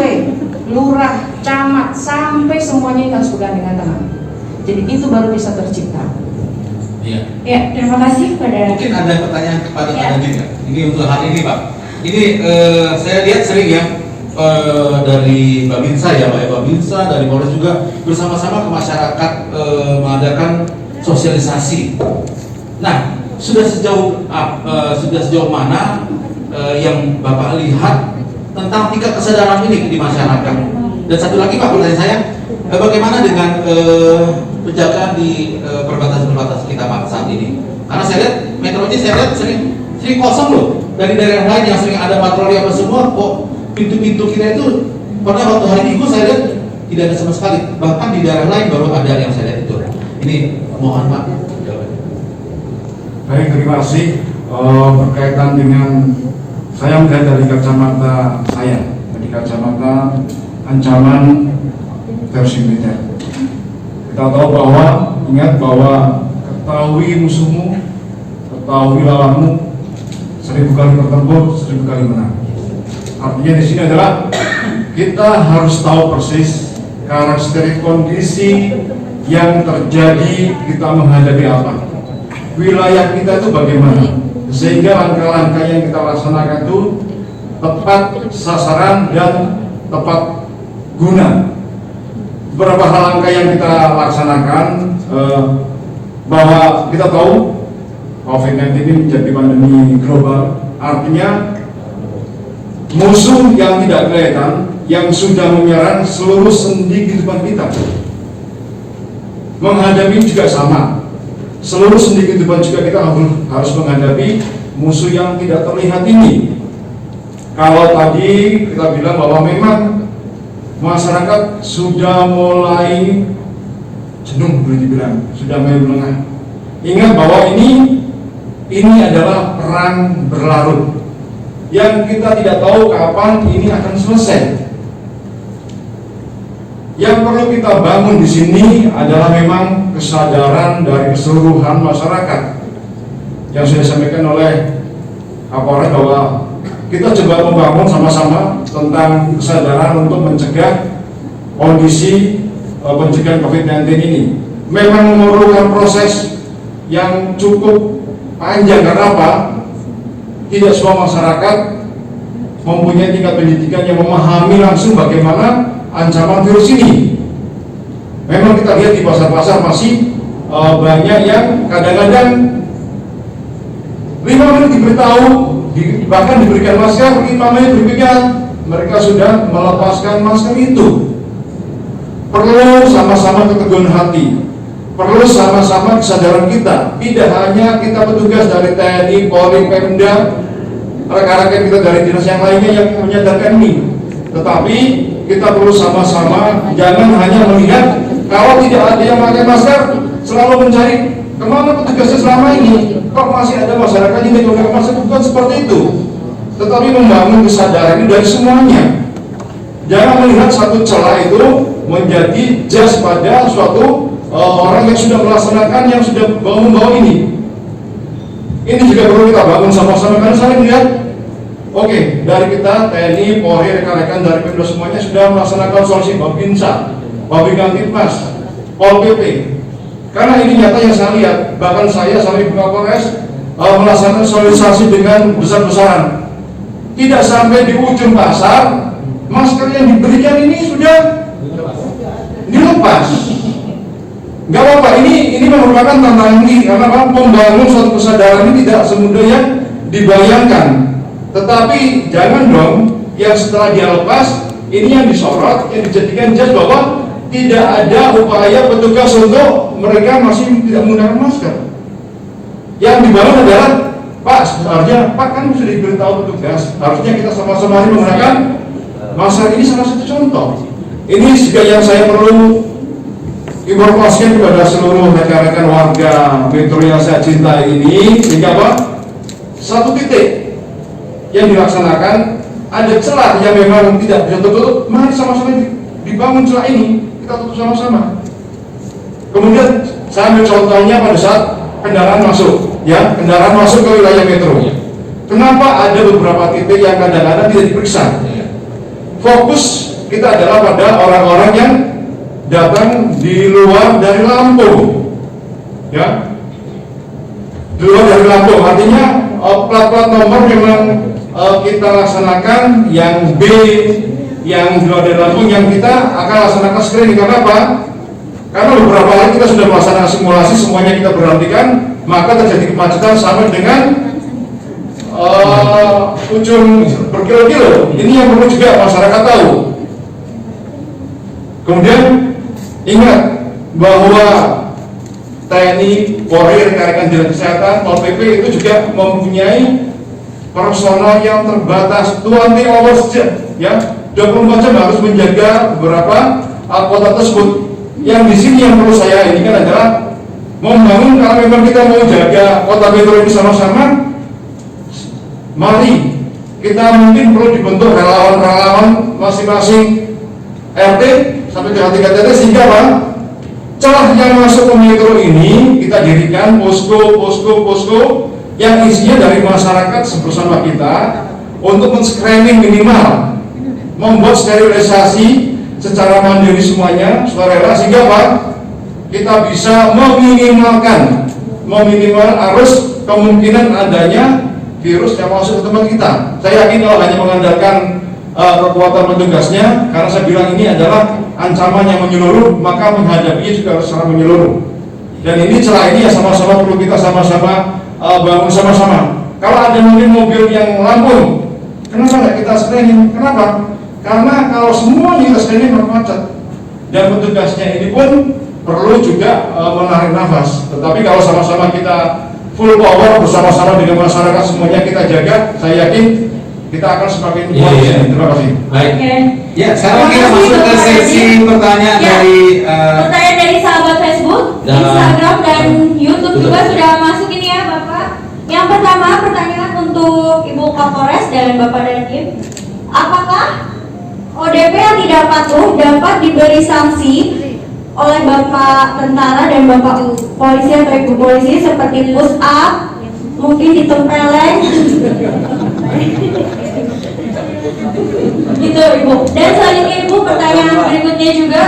lurah, camat, sampai semuanya ini harus bergandengan tangan. Jadi itu baru bisa tercipta. Iya. Ya, terima kasih pada. Mungkin ada pertanyaan kepada Ya. Pak Nadiem ya? Ini untuk hari ini Pak. Ini saya lihat sering ya dari Babinsa ya Pak ya, Babinsa dari Polres juga bersama-sama ke masyarakat mengadakan sosialisasi. Nah, sudah sejauh mana yang Bapak lihat tentang tingkat kesadaran ini di masyarakat? Dan satu lagi Pak, pertanyaan saya, bagaimana dengan penjagaan di perbatasan-perbatasan kita Pak saat ini? Karena saya lihat metro ini saya lihat sering kosong loh. Dari daerah lain yang sering ada patroli apa semua, kok pintu-pintu kita itu pada waktu hari Minggu saya lihat tidak ada sama sekali. Bahkan di daerah lain baru ada yang saya lihat itu. Ini mohon Pak. Baik, terima kasih. Berkaitan dengan saya melihat dari kacamata saya, dari kacamata ancaman versi militer. Kita tahu bahwa, ingat bahwa ketahui musuhmu, ketahui lawanmu, 1000 kali bertempur, 1000 kali menang. Artinya di sini adalah kita harus tahu persis karakteristik kondisi yang terjadi kita menghadapi apa, wilayah kita itu bagaimana, sehingga langkah-langkah yang kita laksanakan itu tepat sasaran dan tepat guna. Beberapa hal langkah yang kita laksanakan, bahwa kita tahu COVID-19 ini menjadi pandemi global, artinya musuh yang tidak kelihatan yang sudah menyerang seluruh sendi kehidupan kita. Menghadapi juga sama, seluruh sendi kehidupan juga kita harus menghadapi musuh yang tidak terlihat ini. Kalau tadi kita bilang bahwa memang masyarakat sudah mulai jenuh, boleh dibilang sudah mulai melengah. Ingat bahwa ini adalah perang berlarut yang kita tidak tahu kapan ini akan selesai. Yang perlu kita bangun di sini adalah memang kesadaran dari keseluruhan masyarakat yang sudah disampaikan oleh Kapolres, bahwa kita coba membangun sama-sama tentang kesadaran untuk mencegah kondisi pencegahan COVID-19 ini. Memang memerlukan proses yang cukup panjang, karena apa? Tidak semua masyarakat mempunyai tingkat pendidikan yang memahami langsung bagaimana ancaman virus ini. Memang kita lihat di pasar-pasar masih banyak yang kadang-kadang 5 menit diberitahu, bahkan diberikan masker, 5 menit berpikir mereka sudah melepaskan masker itu. Perlu sama-sama keteguhan hati, perlu sama-sama kesadaran kita. Tidak hanya kita petugas dari TNI, Polri, Pemda, rekan-rekan kita dari dinas yang lainnya yang menyadarkan ini, tetapi kita perlu sama-sama, jangan hanya melihat kalau tidak ada yang pakai masker, selalu mencari kemana petugasnya selama ini, kok masih ada masyarakat yang tidak pakai masker. Bukan seperti itu, tetapi membangun kesadaran ini dari semuanya. Jangan melihat satu celah itu menjadi jas pada suatu orang yang sudah melaksanakan, yang sudah membawa ini. Ini juga perlu kita bangun sama-sama, karena saya melihat, oke, dari kita TNI, Polri, rekan-rekan dari Pemda semuanya sudah melaksanakan solusi Babinsa, Babinkamtibmas, Pol PP. Karena ini nyata yang saya lihat, bahkan saya sampai Kapolres melaksanakan sosialisasi dengan besar-besaran. Tidak sampai di ujung pasar, masker yang diberikan ini sudah dilepas. Gak apa-apa, ini merupakan tantangan ini, karena membangun suatu kesadaran ini tidak semudah yang dibayangkan. Tetapi jangan dong yang setelah dia lepas ini yang disorot, yang dijadikan jas bahwa tidak ada upaya petugas untuk mereka masih tidak menggunakan masker. Yang dibangun adalah, Pak, Harusnya Pak kan sudah diberitahu petugas. Harusnya kita sama-sama menggunakan masalah ini salah satu contoh. Ini juga yang saya perlu informasikan kepada seluruh rekan-rekan warga Metro yang saya cintai ini, sehingga Pak, satu titik yang dilaksanakan ada celah yang memang tidak bisa tertutup, mari sama-sama dibangun celah ini, kita tutup sama-sama. Kemudian saya ambil contohnya pada saat kendaraan masuk, ya, kendaraan masuk ke wilayah Metro. Kenapa ada beberapa titik yang kadang-kadang tidak diperiksa? Fokus kita adalah pada orang-orang yang datang di luar dari Lampung, ya, di luar dari Lampung. Artinya plat-plat nomor memang kita laksanakan yang B, yang di luar dari Lampung, yang kita akan laksanakan screening. Karena apa? Karena beberapa hari kita sudah melaksanakan simulasi, semuanya kita berhentikan, maka terjadi kemacetan sampai dengan ujung berkilo-kilo. Ini yang perlu juga masyarakat tahu. Kemudian ingat bahwa TNI, Polri, rekan-rekan dinas kesehatan, Pol PP itu juga mempunyai personal yang terbatas, 20 hours ya, 24 jam harus menjaga beberapa kota tersebut. Yang di sini yang perlu saya ini kan adalah membangun, kalau memang kita mau jaga kota Metro ini sama-sama, mari kita mungkin perlu dibentuk relawan-relawan masing-masing RT sampai dengan tingkat RT, sehingga Pak, celah yang masuk ke Metro ini kita dirikan posko yang isinya dari masyarakat bersama kita untuk men-screening minimal, membuat sterilisasi secara mandiri semuanya, sukarela, sehingga Pak, kita bisa meminimal arus kemungkinan adanya virus yang masuk ke tempat kita. Saya yakin kalau hanya mengandalkan kekuatan petugasnya, karena saya bilang ini adalah ancaman yang menyeluruh, maka menghadapinya juga harus secara menyeluruh. Dan ini celah ini ya sama-sama perlu kita sama-sama bangun sama-sama. Kalau ada mungkin mobil yang Lampung, kenapa nggak kita screening? Kenapa? Karena kalau semua kita screening macet, dan petugasnya ini pun perlu juga menarik nafas. Tetapi kalau sama-sama kita full power bersama-sama dengan masyarakat, semuanya kita jaga, saya yakin kita akan semakin kuat. Terima kasih. Baik. Oke. Ya, sekarang kita masuk ke sesi pertanyaan Ya. dari Pertanyaan dari sahabat Facebook, Dan- Instagram, dan YouTube juga sudah masuk ini ya Bapak. Yang pertama, pertanyaan untuk Ibu Kapolres dan Bapak Dandim. Apakah ODP yang tidak patuh dapat diberi sanksi oleh Bapak Tentara dan Bapak Polisi atau Ibu Polisi seperti push up, mungkin ditempeleng gitu Ibu. Dan selanjutnya Ibu, pertanyaan berikutnya juga,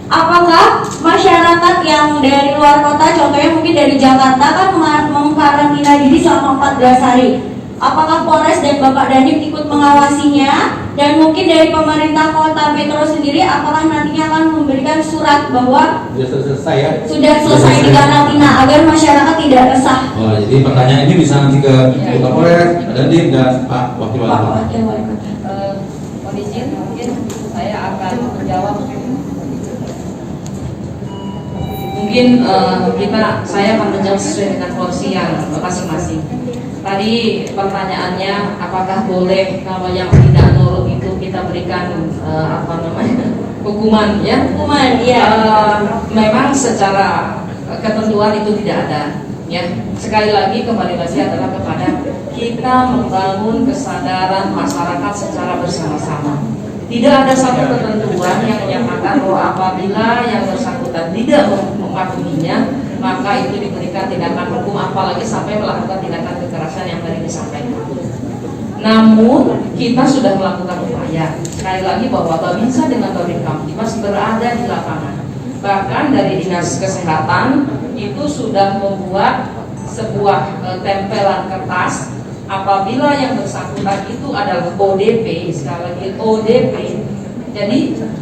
apakah masyarakat yang dari luar kota, contohnya mungkin dari Jakarta, kan mengkarantina diri selama 14 hari, apakah Polres dan Bapak Dandim ikut mengawasinya? Dan mungkin dari pemerintah kota Metro sendiri, apakah nantinya akan memberikan surat bahwa sudah selesai ya? sudah selesai di karantina agar masyarakat tidak resah? Oh, jadi pertanyaan ini bisa nanti ke Ibu Kapolres, Pak Dandim, dan Pak Wakil Wali Pak Kota. Wakil Wali Kota. Mohon izin, mungkin saya akan menjawab. Mungkin saya akan menjawab sesuai dengan porsi yang masing-masing. Tadi pertanyaannya, apakah boleh kalau yang tidak nurut itu kita berikan hukuman ya? Hukuman, iya. Memang secara ketentuan itu tidak ada. Ya, sekali lagi kembali lagi adalah kepada kita membangun kesadaran masyarakat secara bersama-sama. Tidak ada satu ketentuan yang menyatakan bahwa apabila yang bersangkutan tidak mematuhinya, maka itu diberikan tindakan hukum, apalagi sampai melakukan tindakan kekerasan yang tadi disampaikan. Namun kita sudah melakukan upaya. Sekali lagi bahwa Babinsa dengan Babin Kamtibmas berada di lapangan. Bahkan dari Dinas Kesehatan itu sudah membuat sebuah tempelan kertas. Apabila yang bersangkutan itu adalah ODP, sekali lagi ODP, jadi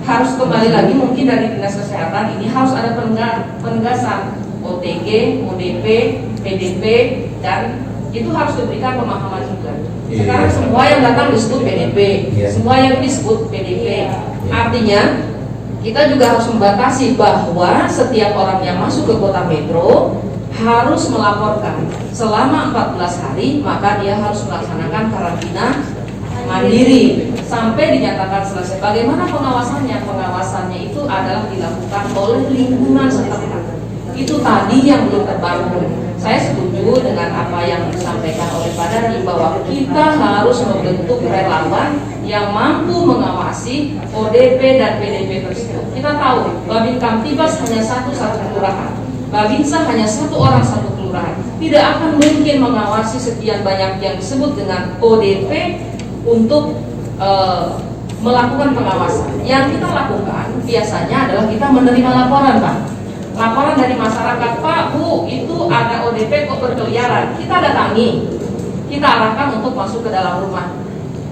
harus kembali lagi mungkin dari Dinas Kesehatan ini harus ada penegasan OTG, ODP, PDP, dan itu harus diberikan pemahaman juga. Sekarang semua yang datang disebut PDP, semua yang disebut PDP. Artinya kita juga harus membatasi bahwa setiap orang yang masuk ke kota Metro harus melaporkan selama 14 hari, maka dia harus melaksanakan karantina mandiri sampai dinyatakan selesai. Bagaimana pengawasannya? Pengawasannya itu adalah dilakukan oleh lingkungan setempat. Itu tadi yang belum terbangun. Saya setuju dengan apa yang disampaikan oleh Pak Dhani bahwa kita harus membentuk relawan yang mampu mengawasi ODP dan PDP tersebut. Kita tahu Babin Kamtibas hanya satu kelurahan, Babinsa hanya satu orang satu kelurahan. Tidak akan mungkin mengawasi sekian banyak yang disebut dengan ODP untuk melakukan pengawasan. Yang kita lakukan biasanya adalah kita menerima laporan, Pak. Laporan dari masyarakat, Pak, Bu, itu ada ODP kok berkeliaran. Kita datangi, kita arahkan untuk masuk ke dalam rumah.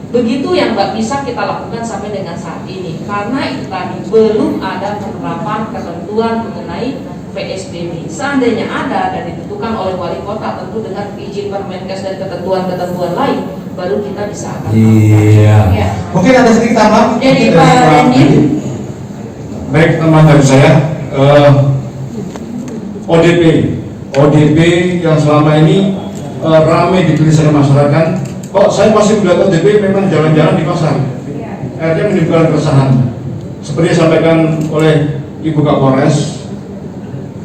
Begitu yang nggak bisa kita lakukan sampai dengan saat ini, karena itu tadi belum ada penerapan ketentuan mengenai PSBB. Seandainya ada dan ditentukan oleh wali kota, tentu dengan izin Permenkes dan ketentuan-ketentuan lain, baru kita bisa akan. Iya. Ya. Mungkin ada sedikit tambah Dari Pak Randy. Baik, teman dari saya, ODP yang selama ini ramai ditulis oleh masyarakat. Kok saya masih melihat ODP memang jalan-jalan di pasar, akhirnya menimbulkan keresahan. Seperti disampaikan oleh Ibu Kapolres,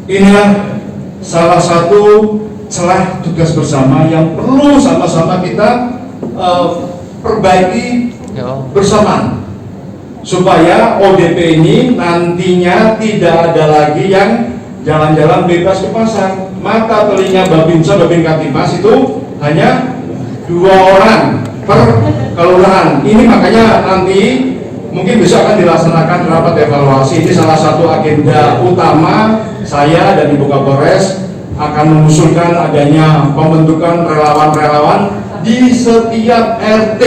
inilah salah satu celah tugas bersama yang perlu sama-sama kita perbaiki bersama, supaya ODP ini nantinya tidak ada lagi yang jalan-jalan bebas ke pasar. Mata telinga Babinsa, Babin Kamtibas itu hanya 2 orang per kelurahan. Ini makanya nanti mungkin bisa akan dilaksanakan rapat evaluasi. Ini salah satu agenda utama saya dan Ibu Kapolres akan mengusulkan adanya pembentukan relawan-relawan di setiap RT.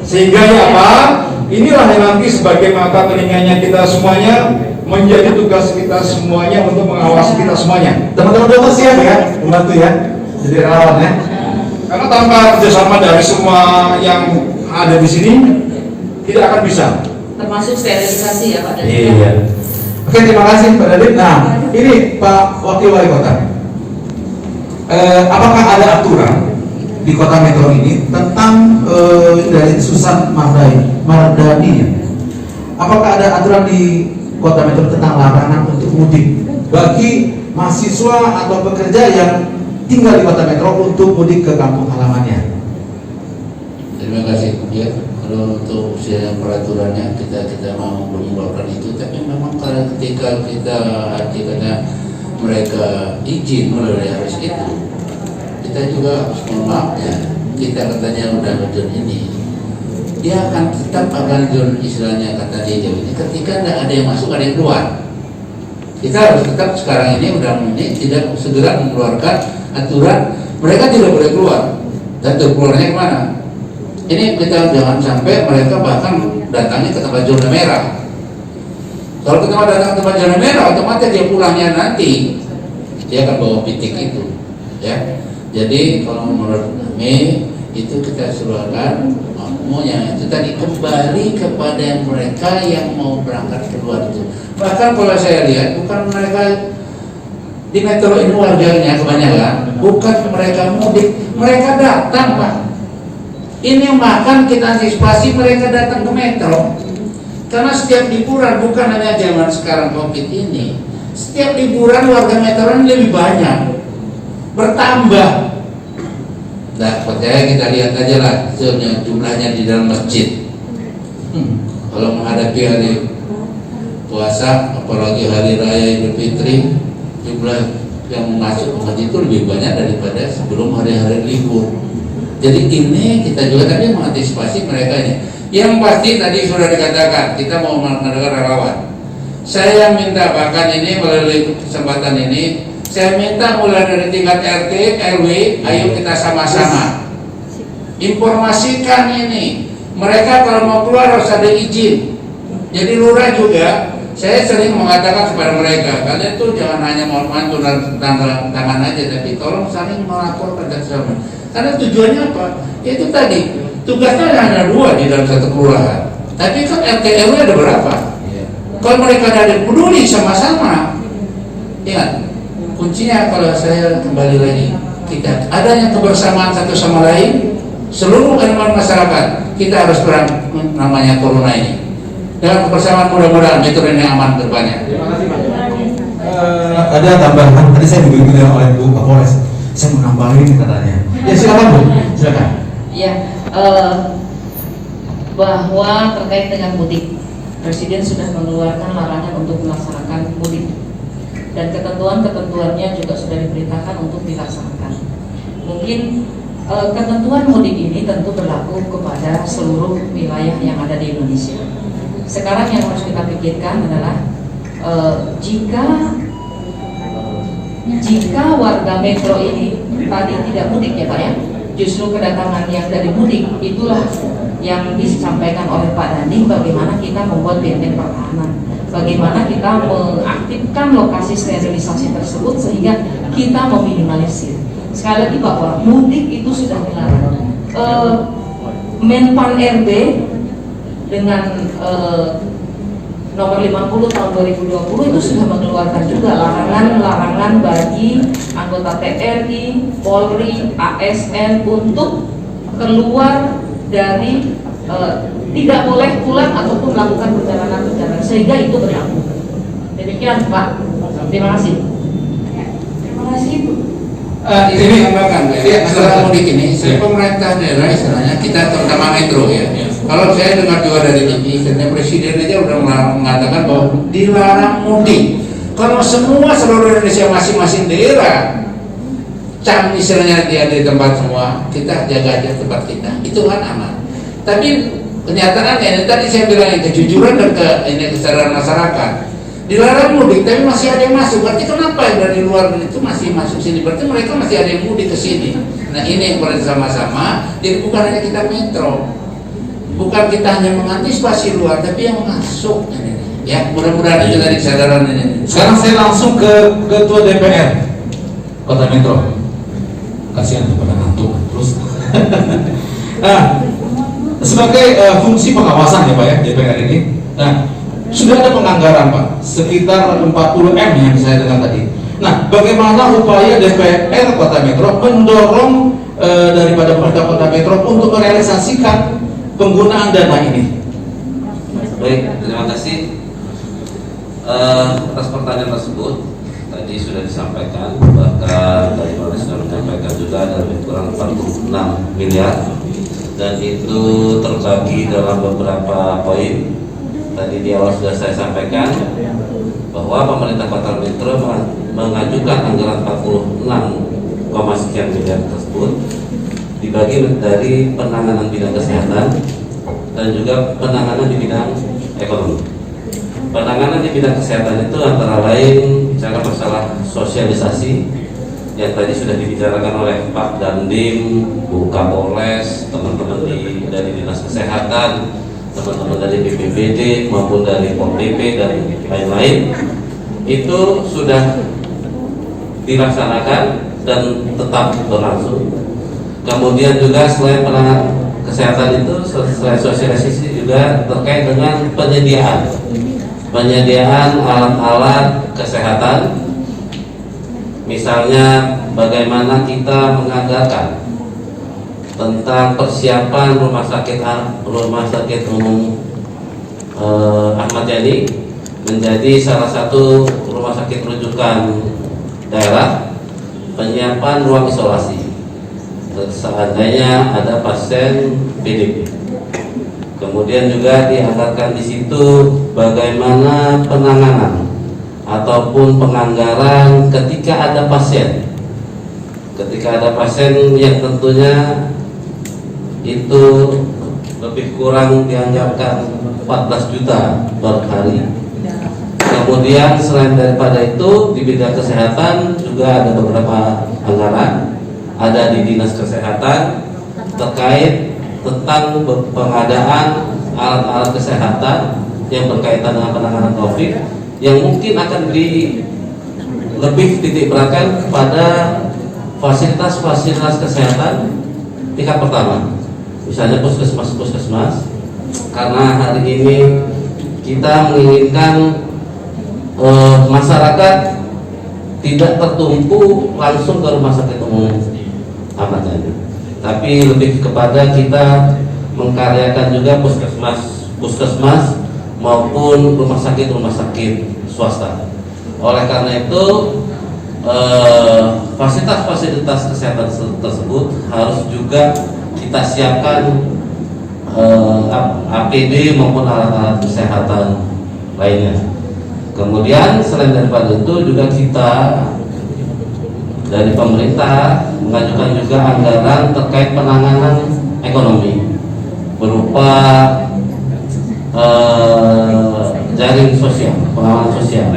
Sehingga ya Pak, inilah yang nanti sebagai mata telinganya kita semuanya, menjadi tugas kita semuanya untuk mengawasi kita semuanya. Teman-teman dokter siap ya, membantu ya, jadi relawan ya. Karena tanpa kerjasama dari semua yang ada di sini, tidak akan bisa. Termasuk sterilisasi ya Pak Dhani. Iya. Oke, terima kasih Pak Dhani. Nah, ini Pak Wakil Wali Kota. Apakah ada aturan di Kota Metro ini tentang dari Susan Mardani ya? Apakah ada aturan di Kota Metro tentang larangan untuk mudik bagi mahasiswa atau pekerja yang tinggal di Kota Metro untuk mudik ke kampung halamannya? Terima kasih. Ya, kalau untuk usia peraturannya kita mau mengeluarkan itu, tapi memang karena ketika kita mereka izin melalui harus itu, kita juga harus mohon maaf ya, kita katanya udah zona ini, dia akan tetap akan zona istilahnya kata dia ini ketika tidak ada yang masuk ada yang keluar. Kita harus tetap sekarang ini undang ini tidak segera mengeluarkan aturan mereka tidak boleh keluar, dan keluarnya kemana? Ini kita jangan sampai mereka bahkan datangnya ke tempat zona merah. Kalau kita datang ke tempat zona merah, otomatis dia pulangnya nanti dia akan bawa pitik itu, ya. Jadi kalau menurut kami itu kita seruakan maunya itu tadi kembali kepada mereka yang mau berangkat keluar itu. Bahkan kalau saya lihat bukan mereka di Metro ini warganya kebanyakan, bukan mereka mudik, mereka datang Pak. Ini yang bahkan kita antisipasi mereka datang ke Metro. Karena setiap liburan bukan hanya zaman sekarang Covid ini, setiap liburan warga Metro ini lebih banyak, bertambah. Nah, percaya kita lihat aja lah jumlahnya di dalam masjid. Kalau menghadapi hari puasa, apalagi hari raya Idul Fitri, jumlah yang masuk ke masjid itu lebih banyak daripada sebelum hari-hari libur. Jadi ini kita juga tadi mengantisipasi mereka ini. Yang pasti tadi sudah dikatakan kita mau mengadakan relawan. Saya minta bahkan ini melalui kesempatan ini, saya minta mulai dari tingkat RT, RW, ayo kita sama-sama informasikan ini. Mereka kalau mau keluar harus ada izin. Jadi lurah juga, saya sering mengatakan kepada mereka, kalian tuh jangan hanya mau mantu dan tangan aja, tapi tolong saling melaporkan dan sebagainya. Karena tujuannya apa? Itu tadi tugasnya hanya 2 di dalam satu kelurahan. Tapi kan RT RW ada berapa? Kalau mereka ada peduli sama-sama, ingat kuncinya kalau saya kembali lagi, kita adanya kebersamaan satu sama lain, seluruh elemen masyarakat kita harus perang namanya corona ini. Dengan kebersamaan mudah-mudahan metode ini aman ke depannya. Terima kasih Pak. Ada tambahan, tadi saya dibilang oleh Bu Kapolres, saya mau nambahin katanya. Ya silakan Bu, silakan. Ya, bahwa terkait dengan mudik, Presiden sudah mengeluarkan larangan untuk melaksanakan mudik dan ketentuan-ketentuannya juga sudah diberitakan untuk dilaksanakan. Mungkin ketentuan mudik ini tentu berlaku kepada seluruh wilayah yang ada di Indonesia. Sekarang yang harus kita pikirkan adalah jika warga metro ini tadi tidak mudik ya Pak ya, justru kedatangan yang dari mudik itulah yang disampaikan oleh Pak Dandi, bagaimana kita membuat benteng pertahanan, bagaimana kita mengaktifkan lokasi sterilisasi tersebut sehingga kita meminimalisir. Sekali lagi bahwa mudik itu sudah dilarang. Menpan RB dengan nomor 50 tahun 2020 itu sudah mengeluarkan juga larangan bagi anggota TNI, Polri, ASN untuk keluar dari tidak boleh pulang ataupun melakukan perjalanan sehingga itu berlaku. Demikian Pak. Terima kasih. Terima kasih Bu. Ini tambahkan ya, masalah mudik ini, Ya. pemerintah daerah istilahnya kita terutama metro ya. Kalau saya dengar juga dari TV, katanya Presiden aja udah mengatakan bahwa dilarang mudik. Kalau semua seluruh Indonesia masing-masing daerah cam istilahnya dia di tempat semua, kita jaga aja tempat kita, itu kan aman. Tapi kenyataannya tadi saya bilang kejujuran dan kesadaran masyarakat. Dilarang mudik tapi masih ada yang masuk. Berarti kenapa yang dari luar itu masih masuk sini? Berarti mereka masih ada yang mudik ke sini. Nah ini yang perlu sama-sama. Jadi bukan hanya kita metro, bukan kita hanya mengantisipasi luar, tapi yang masuk. Ya mudah-mudahan itu tadi kesadaran ini. Sekarang saya langsung ke Ketua DPR Kota Metro. Kasihan tuh pada ngantuk terus. Nah, sebagai fungsi pengawasan ya Pak ya DPR ini. Nah, sudah ada penganggaran Pak, sekitar 40 M yang saya dengar tadi. Nah, bagaimana upaya DPR Kota Metro mendorong daripada pemerintah Kota Metro untuk merealisasikan penggunaan dana ini? Baik, terima kasih atas pertanyaan tersebut. Tadi sudah disampaikan, bahkan tadi Pak sudah menyampaikan juga ada lebih kurang 46 miliar dan itu terbagi dalam beberapa poin. Tadi di awal sudah saya sampaikan bahwa pemerintah Kota Metro mengajukan anggaran 46, sekian miliar tersebut dibagi dari penanganan bidang kesehatan dan juga penanganan di bidang ekonomi. Penanganan di bidang kesehatan itu antara lain bicara masalah sosialisasi yang tadi sudah dibicarakan oleh Pak Dandim, Bu Kapolres, teman-teman dari Dinas Kesehatan, teman-teman dari BPBD maupun dari Pol PP dan lain-lain, itu sudah dilaksanakan dan tetap berlangsung. Kemudian juga selain penanganan kesehatan itu, selain sosialisasi juga terkait dengan penyediaan alat-alat kesehatan. Misalnya bagaimana kita menganggarkan tentang persiapan rumah sakit umum Ahmad Yani menjadi salah satu rumah sakit rujukan daerah, penyiapan ruang isolasi seandainya ada pasien PDP. Kemudian juga dianggarkan di situ bagaimana penanganan ataupun penganggaran ketika ada pasien yang tentunya itu lebih kurang dianggapkan 14 juta per hari. Kemudian selain daripada itu di bidang kesehatan juga ada beberapa anggaran ada di Dinas Kesehatan terkait tentang pengadaan alat-alat kesehatan yang berkaitan dengan penanganan COVID yang mungkin akan lebih titik beratkan pada fasilitas kesehatan tingkat pertama, misalnya puskesmas, karena hari ini kita menginginkan masyarakat tidak tertumpu langsung ke rumah sakit umum Ahmad Yani, tapi lebih kepada kita mengkaryakan juga puskesmas maupun rumah sakit swasta. Oleh karena itu fasilitas kesehatan tersebut harus juga kita siapkan APD maupun alat-alat kesehatan lainnya. Kemudian selain daripada itu juga kita dari pemerintah mengajukan juga anggaran terkait penanganan ekonomi berupa jaring sosial, pengawalan sosial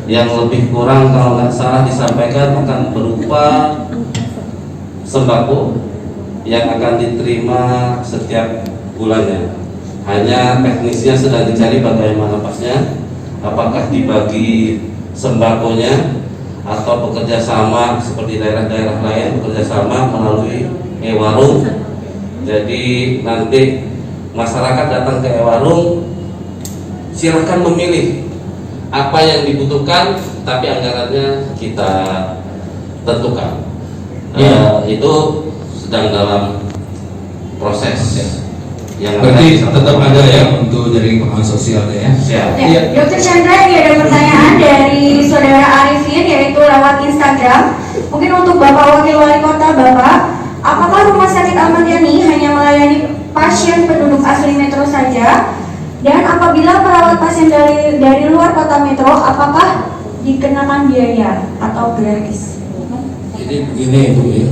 yang lebih kurang kalau nggak salah disampaikan akan berupa sembako yang akan diterima setiap bulannya. Hanya teknisnya sedang dicari bagaimana pasnya, apakah dibagi sembakonya atau bekerja sama seperti daerah-daerah lain bekerja sama melalui e-warung. Jadi nanti masyarakat datang ke e-warung, silahkan memilih apa yang dibutuhkan, tapi anggarannya kita tentukan. Itu sedang dalam proses. Yang Berarti tetap ada ya untuk jaring pengawasan sosial ya. siap. Ya, Dr. Chandra, ini ada pertanyaan dari saudara Arifin, yaitu lewat Instagram. Mungkin untuk Bapak Wakil Wali Kota, Bapak, apakah Rumah Sakit Ahmad Yani hanya melayani pasien penduduk asli Metro saja? Dan apabila merawat pasien dari luar kota Metro, apakah dikenakan biaya atau gratis? Jadi begini Bu ya,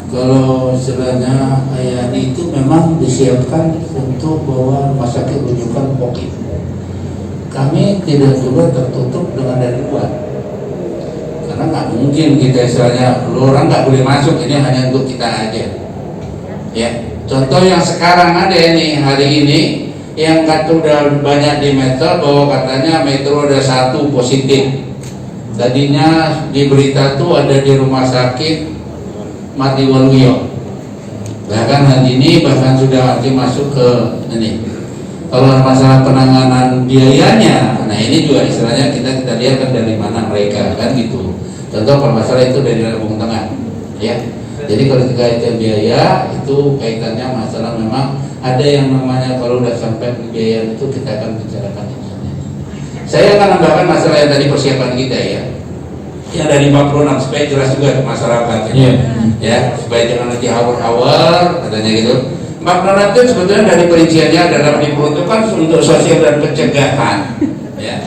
kalau istilahnya Yani itu memang disiapkan untuk bahwa rumah sakit rujukan COVID. Kami tidak juga tertutup dengan dari luar, karena nggak mungkin kita istilahnya orang nggak boleh masuk, ini hanya untuk kita aja. Ya, contoh yang sekarang ada ini hari ini yang kata udah banyak di Metro bahwa katanya Metro ada 1 positif. Tadinya di berita tuh ada di rumah sakit Mati Waluyo. Bahkan hari ini bahkan sudah masuk ke ini. Kalau masalah penanganan biayanya, nah ini juga istilahnya kita lihat kan dari mana mereka kan gitu. Contoh kalau masalah itu dari Lampung Tengah, ya. Jadi kalau terkait biaya itu kaitannya masalah memang ada yang namanya kalau udah sampai biaya itu kita akan bicarakan ini. Saya akan nambahkan masalah yang tadi persiapan kita ya. Yang dari 46 supaya jelas juga ke masyarakat ya, supaya jangan nanti awal-awal katanya gitu. 46 itu sebetulnya dari perinciannya adalah diperuntukkan untuk sosial dan pencegahan ya.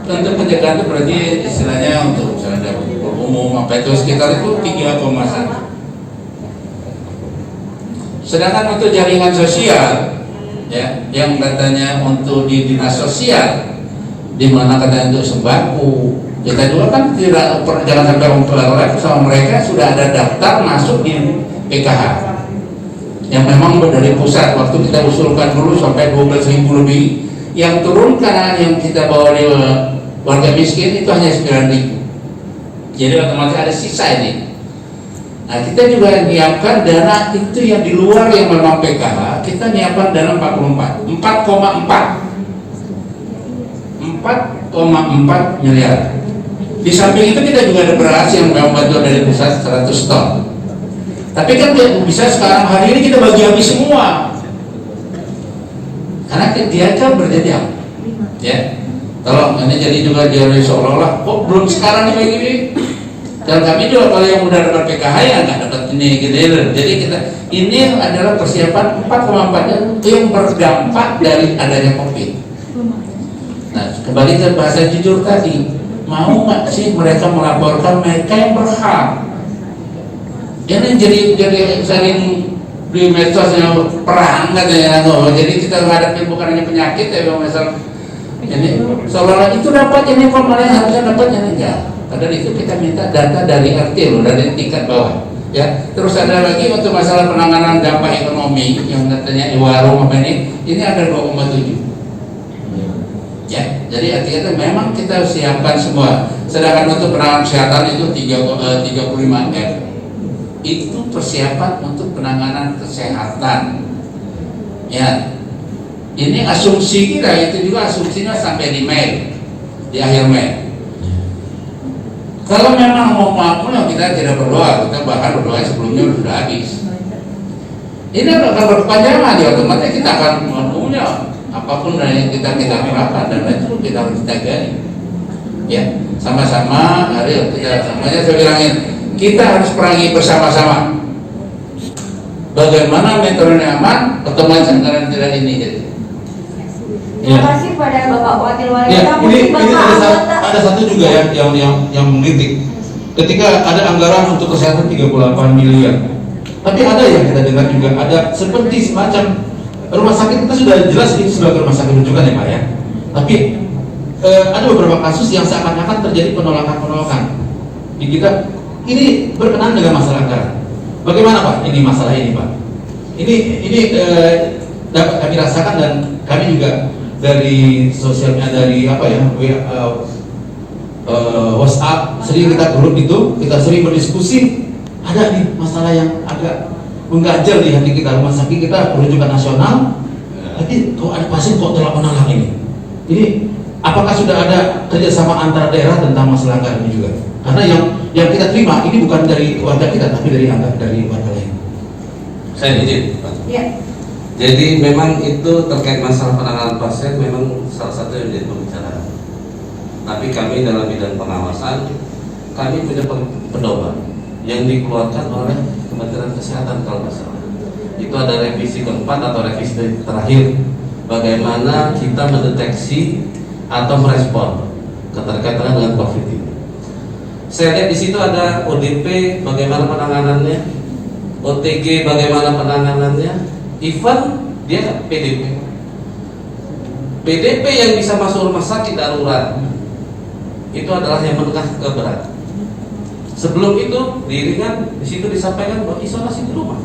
Untuk pencegahan itu berarti istilahnya untuk misalnya umum apa itu sekitar itu 3,1. Sedangkan untuk jaringan sosial ya, yang katanya untuk di dinas sosial di mana katanya untuk sembako, kita juga kan tidak jangan sampai memperoleh sama mereka sudah ada daftar masuk di PKH yang memang dari pusat. Waktu kita usulkan dulu sampai 12.000 lebih, yang turun karena yang kita bawa di warga miskin itu hanya 9.000. Jadi otomatis ada sisa ini. Nah kita juga menyiapkan dana itu yang di luar yang memang PKH, kita menyiapkan dana 4,4 miliar. Di samping itu kita juga ada beras yang memang bantuan dari pusat 100 ton. Tapi kan bisa sekarang hari ini kita bagi habis semua, karena dia kan berjenjang, ya. Tolong ini jadi juga jadi seolah-olah kok belum sekarang ini begini. Dan kami juga kalau yang udah dapat PKH ya nggak dapat ini gitu. Jadi kita ini adalah persiapan 4,4 yang berdampak dari adanya COVID. Nah kembali ke bahasa jujur tadi, mau nggak sih mereka melaporkan mereka yang berhak? Ini jadi sering di medsos yang perang katanya, jadi kita menghadapi bukan hanya penyakit ya misal ini seolah-olah itu dapat ini formalnya harusnya dapat ini enggak. Padahal itu kita minta data dari RT loh, dari tingkat bawah ya. Terus ada lagi untuk masalah penanganan dampak ekonomi yang katanya e-warung apa ini ada 2,7 ya. Jadi artinya memang kita siapkan semua. Sedangkan untuk penanganan kesehatan itu 35 M. Itu persiapan untuk penanganan kesehatan ya. Ini asumsi kita, itu juga asumsinya sampai di Mei, di akhir Mei. Kalau memang mau mampu, ya kita tidak berdoa, kita bahkan berdoa sebelumnya sudah habis. Ini akan berkepanjangan, ya otomatis kita akan punya apapun yang kita harapkan, dan itu kita harus jaga. Ya, sama-sama, ayo kita semuanya saya bilangin, kita harus perangi bersama-sama. Bagaimana metode aman, pertemuan sekarang tidak ini jadi. Terima kasih pada Bapak Wakil Wali Ya, Kota. ini Bapak anggota. ada satu juga ya yang mengkritik. Ketika ada anggaran untuk kesehatan 38 miliar, tapi ada yang kita dengar juga ada seperti semacam rumah sakit, kita sudah jelas ini sebagai rumah sakit rujukan ya Pak ya. Tapi ada beberapa kasus yang seakan-akan terjadi penolakan di kita. Ini berkenaan dengan masalah anggaran. Bagaimana Pak? Ini masalah ini Pak. Ini dapat kami rasakan, dan kami juga dari sosial media, dari WhatsApp, sering kita grup itu, kita sering berdiskusi. Ada nih masalah yang agak mengganjal di hati kita. Rumah sakit kita rujukan nasional, tapi kok ada pasien kok telah menolak ini. Ini apakah sudah ada kerjasama antara daerah tentang masalah anggaran ini juga? Karena yang kita terima ini bukan dari warga kita, tapi dari warga lain. Saya izin, Pak. Ya. Jadi memang itu terkait masalah penanganan pasien memang salah satu yang menjadi pembicaraan. Tapi kami dalam bidang pengawasan, kami punya pedoman yang dikeluarkan oleh Kementerian Kesehatan kalau nggak salah. Itu ada revisi keempat atau revisi terakhir, bagaimana kita mendeteksi atau merespon keterkaitan dengan COVID ini. Saya lihat di situ ada ODP bagaimana penanganannya, OTG bagaimana penanganannya. Even dia PDP yang bisa masuk rumah sakit darurat itu adalah yang menengah ke berat. Sebelum itu di ringan, di situ disampaikan bahwa isolasi di rumah.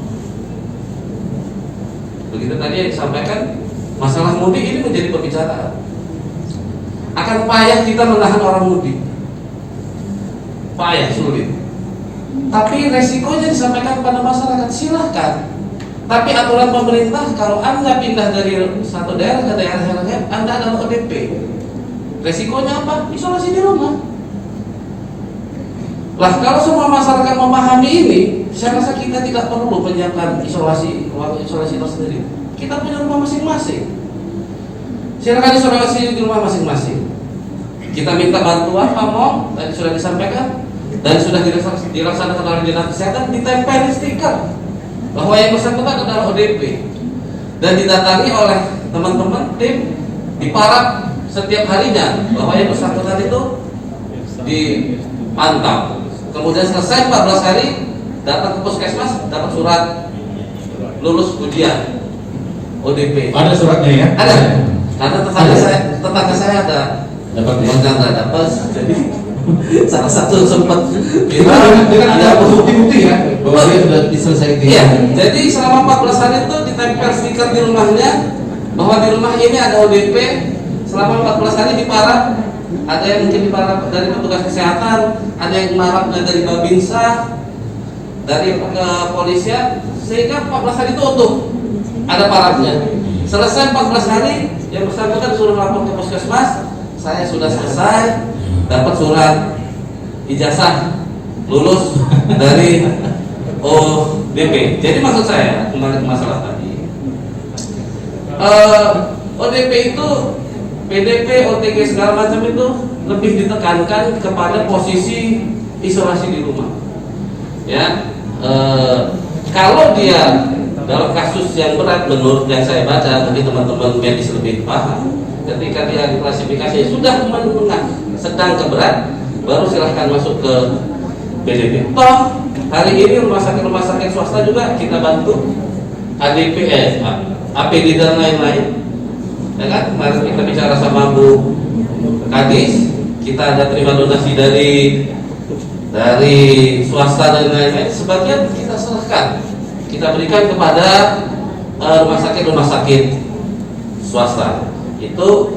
Begitu tadi yang disampaikan, masalah mudik ini menjadi pembicaraan. Akan payah kita menahan orang mudik, payah, sulit. Tapi resikonya disampaikan kepada masyarakat, silahkan. Tapi aturan pemerintah, kalau Anda pindah dari satu daerah ke daerah yang lain, Anda adalah ODP. Resikonya apa? Isolasi di rumah. Lah kalau semua masyarakat memahami ini, saya rasa kita tidak perlu menyiapkan ruang isolasi tersendiri. Kita punya rumah masing-masing. Silakan isolasi di rumah masing-masing. Kita minta bantuan, Pak Mong, tadi sudah disampaikan, dan sudah dilaksanakan oleh Dinas Kesehatan, ditempel stiker bahwa yang bersangkutan adalah ODP, dan didatangi oleh teman-teman tim di Parab setiap harinya bahwa yang bersangkutan itu dipantau. Kemudian selesai 14 hari datang ke puskesmas, dapat surat lulus ujian ODP. Ada suratnya ya? Ada. Karena tetangga saya ada dapat jadi salah satu sempat dengan ada bukti-bukti ya bahwa dia sudah diselesaikan. Iya, jadi selama 14 hari itu ditempel stiker di rumahnya bahwa di rumah ini ada ODP. Selama 14 hari diparab, ada yang mungkin diparab dari petugas kesehatan, ada yang marabnya dari Babinsa, dari kepolisian, sehingga 14 hari itu utuh ada parabnya. Selesai 14 hari, yang bersangkutan suruh lapor ke puskesmas, saya sudah selesai, dapat surat ijazah lulus dari ODP. Jadi maksud saya, kembali ke masalah tadi, ODP itu PDP, OTG segala macam itu lebih ditekankan kepada posisi isolasi di rumah. Ya, kalau dia dalam kasus yang berat, menurut yang saya baca, nanti teman-teman medis lebih paham. Ketika dia diklasifikasi sudah menengah, sedang ke berat, baru silahkan masuk ke PDP. Toh hari ini rumah sakit swasta juga kita bantu ADP, APD dan lain-lain. Ya kan? Kemarin kita bicara sama Bu Kadis, kita ada terima donasi dari swasta dan lain-lain. Sebagian kita serahkan, kita berikan kepada rumah sakit swasta. Itu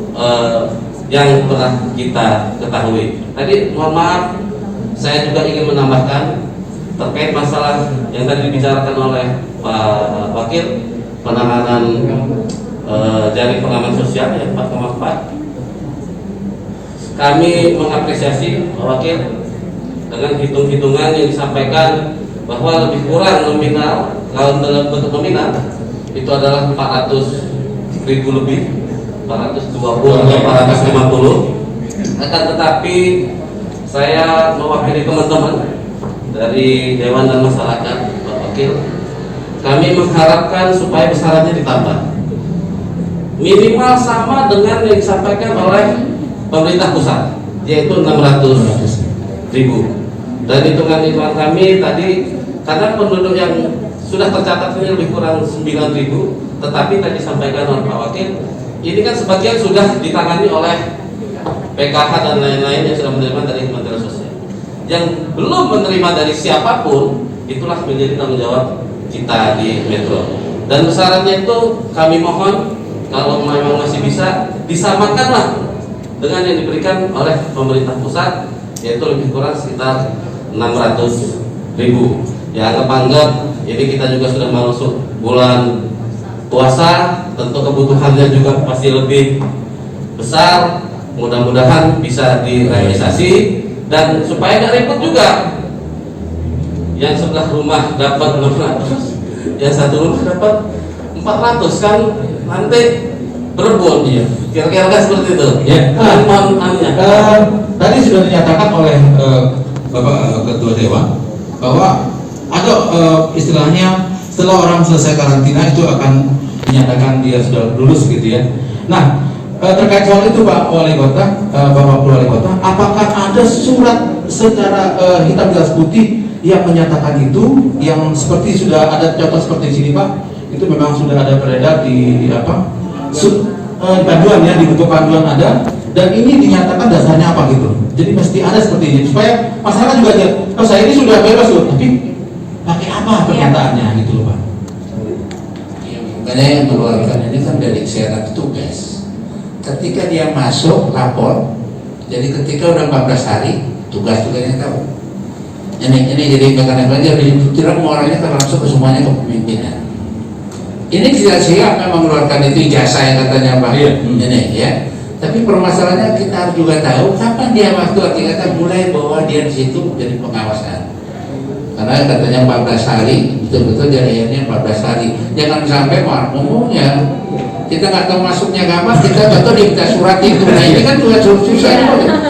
yang pernah kita ketahui. Tadi mohon maaf, saya juga ingin menambahkan terkait masalah yang tadi dibicarakan oleh Pak Wakil, penanganan jaring pengaman sosial yang 4,4. Kami mengapresiasi Pak Wakil dengan hitung-hitungan yang disampaikan bahwa lebih kurang nominal, kalau dalam bentuk nominal itu adalah 400.000 lebih, 420 atau 450. Akan tetapi saya mewakili teman-teman dari Dewan dan Masyarakat, Pak Wakil, kami mengharapkan supaya besarannya ditambah minimal sama dengan yang disampaikan oleh pemerintah pusat, yaitu 600.000. Dan hitungan-hitungan kami tadi, karena penduduk yang sudah tercatat ini lebih kurang 9.000, tetapi tadi disampaikan oleh Pak Wakil, ini kan sebagian sudah ditangani oleh PKH dan lain-lain yang sudah menerima dari Kementerian Sosial. Yang belum menerima dari siapapun, itulah menjadi tanggung jawab kita di Metro. Dan besarannya itu kami mohon, kalau memang masih bisa, disamakanlah dengan yang diberikan oleh pemerintah pusat, yaitu lebih kurang sekitar 600.000. Ya anggap ini kita juga sudah masuk bulan puasa, tentu kebutuhannya juga pasti lebih besar. Mudah-mudahan bisa direalisasi, dan supaya nggak ribut juga. Yang sebelah rumah dapat 600, yang satu rumah dapat 400, kan nanti berebut. Iya. Kira-kira kan seperti itu. Ya. Tadi sudah dinyatakan oleh Bapak Ketua Dewan bahwa ada istilahnya setelah orang selesai karantina itu akan dinyatakan dia sudah lulus gitu ya. Nah, terkait soal itu Pak Wali Kota, Bapak Wali Kota, apakah ada surat secara hitam di atas putih yang menyatakan itu, yang seperti sudah ada contoh seperti di sini Pak, itu memang sudah ada beredar di apa? Panduan ya, di bentuk panduan ada, dan ini dinyatakan dasarnya apa gitu. Jadi mesti ada seperti ini supaya masyarakat juga lihat, oh saya ini sudah bebas loh, tapi pakai apa pernyataannya gitu loh Pak. Ya, makanya yang mengeluarkan ini kan dari syarat petugas. Ketika dia masuk lapor, jadi ketika udah 14 hari tugas-tugasnya tahu. Ini jadi mekanisme aja, tidak mau orangnya termasuk ke semuanya ke pemimpinan. Ini tidak siap memang mengeluarkan itu ijazah yang katanya Pak. Ini ya. Tapi permasalahannya kita harus juga tahu kapan dia waktu kata mulai bahwa dia di situ jadi pengawasan. Karena katanya 14 hari, betul-betul jadinya 14 hari. Jangan sampai umumnya kita nggak tahu masuknya kapan, kita contoh dia minta surat itu. Nah ini kan juga susah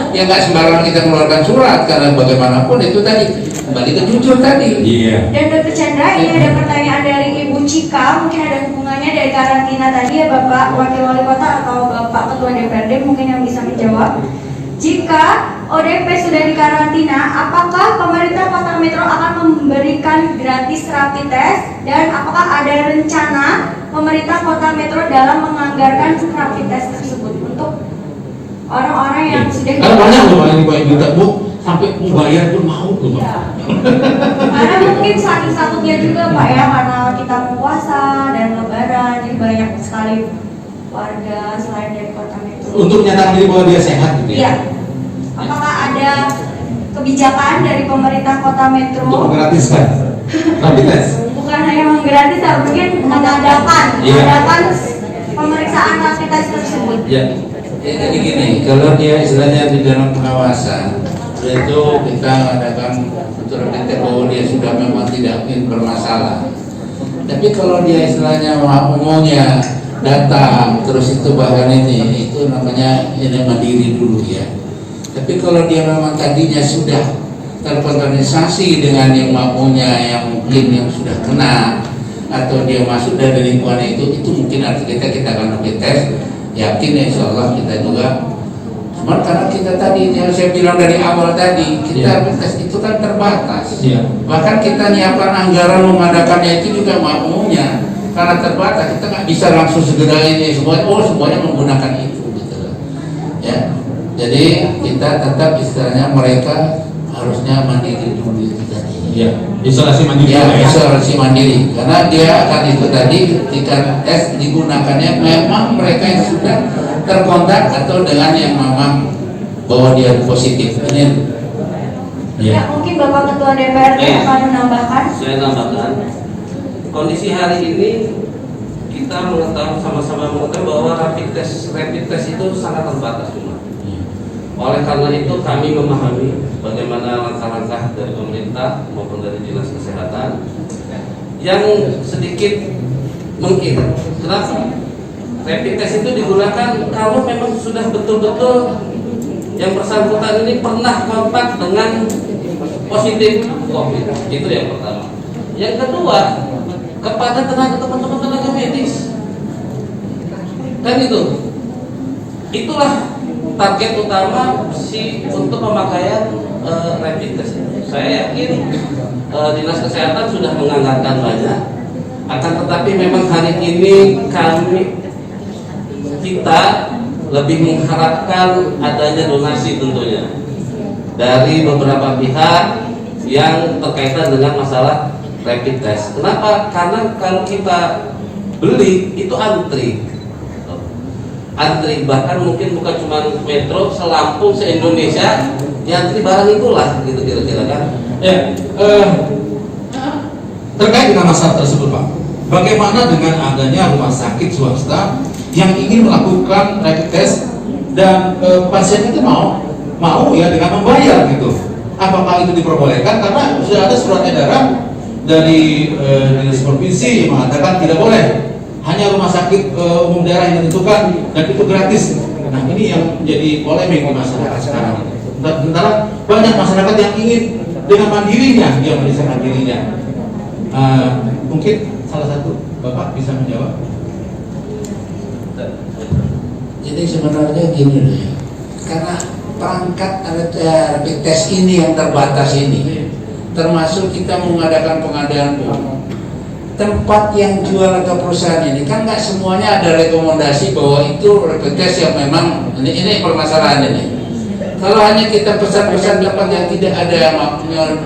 ya, nggak sembarangan kita keluarkan surat, karena bagaimanapun itu tadi kembali ke jujur tadi. Iya. Dan Dr. Chandra, ini ada pertanyaan dari Ibu Cika, mungkin ada hubungannya dari karantina tadi ya Bapak Wakil Wali Kota atau Bapak Ketua DPRD mungkin yang bisa menjawab. Jika ODP sudah dikarantina, apakah pemerintah Kota Metro akan memberikan gratis rapid test, dan apakah ada rencana pemerintah Kota Metro dalam menganggarkan rapid test tersebut untuk orang-orang yang sudah Karena banyak loh yang minta Bu, sampai mau bayar pun mau tuh Pak. Ya. Karena mungkin saking takutnya juga Pak ya, karena kita mau puasa dan lebaran, jadi banyak sekali warga selain dari Kota Metro. Untuk menyatakan diri bahwa dia sehat gitu ya. Iya. Apakah ada kebijakan dari pemerintah Kota Metro Untuk menggratiskan rapid test. bukan hanya menggratis, tapi mungkin mengadakan pemeriksaan rapid test tersebut? Ya, jadi gini, kalau dia istilahnya di dalam pengawasan, itu kita adakan betul rapid bahwa dia sudah memang tidak bermasalah. Tapi kalau dia istilahnya umumnya datang terus itu bahkan ini itu namanya ini mandiri dulu ya. Tapi kalau dia memang tadinya sudah terkontaminasi dengan yang maunya yang mungkin yang sudah kena, atau dia masuk dari lingkungan itu mungkin arti kita akan rapid test, yakin insya Allah kita juga. Cuma karena kita tadi yang saya bilang dari awal tadi, kita rapid test itu kan terbatas. Bahkan kita nyiapkan anggaran memadakannya itu juga maunya karena terbatas, kita nggak bisa langsung segera ini semuanya menggunakan itu gitu. Ya, jadi kita tetap istilahnya mereka harusnya mandiri dulu itu tadi. Iya, isolasi mandiri. Ya, isolasi mandiri. Karena dia akan itu tadi ketika tes digunakannya memang mereka yang sudah terkontak atau dengan yang memang bahwa dia positif. Ini. Ya, mungkin Bapak Ketua DPRD akan menambahkan. Saya tambahkan, kondisi hari ini kita sama-sama mengetahui bahwa rapid test itu sangat terbatas cuma. Oleh karena itu kami memahami bagaimana langkah-langkah dari pemerintah maupun dari Dinas Kesehatan yang sedikit mungkin. Kenapa? Rapid test itu digunakan kalau memang sudah betul-betul yang bersangkutan ini pernah kontak dengan positif COVID. Itu yang pertama. Yang kedua, kepada teman-teman tenaga medis. Kan itu. Itulah target utama untuk pemakaian rapid test. Saya yakin Dinas Kesehatan sudah menganggarkan banyak. Akan tetapi memang hari ini kita lebih mengharapkan adanya donasi tentunya dari beberapa pihak yang berkaitan dengan masalah rapid test. Kenapa? Karena kalau kita beli itu antri, bahkan mungkin bukan cuma Metro, se-Lampung, se-Indonesia, antri barang itulah, gitu kira-kira kan? Ya, terkait dengan masalah tersebut Pak, bagaimana dengan adanya rumah sakit swasta yang ingin melakukan rapid test dan pasien itu mau ya dengan membayar gitu? Apakah itu diperbolehkan? Karena sudah ada surat edaran dari dinas provinsi yang mengatakan tidak boleh, hanya rumah sakit umum daerah yang ditentukan dan itu gratis. Nah ini yang menjadi polemik di masyarakat sekarang. Sementara banyak masyarakat yang ingin dengan mandirinya dia menyelesaikan dirinya. Mungkin salah satu Bapak bisa menjawab. Jadi sebenarnya gini loh ya, karena perangkat rapid test ini yang terbatas ini, termasuk kita mengadakan pengadaan tempat yang jual atau perusahaan ini kan nggak semuanya ada rekomendasi bahwa itu rapid test yang memang ini permasalahan ini. Kalau hanya kita pesan-pesan tempat yang tidak ada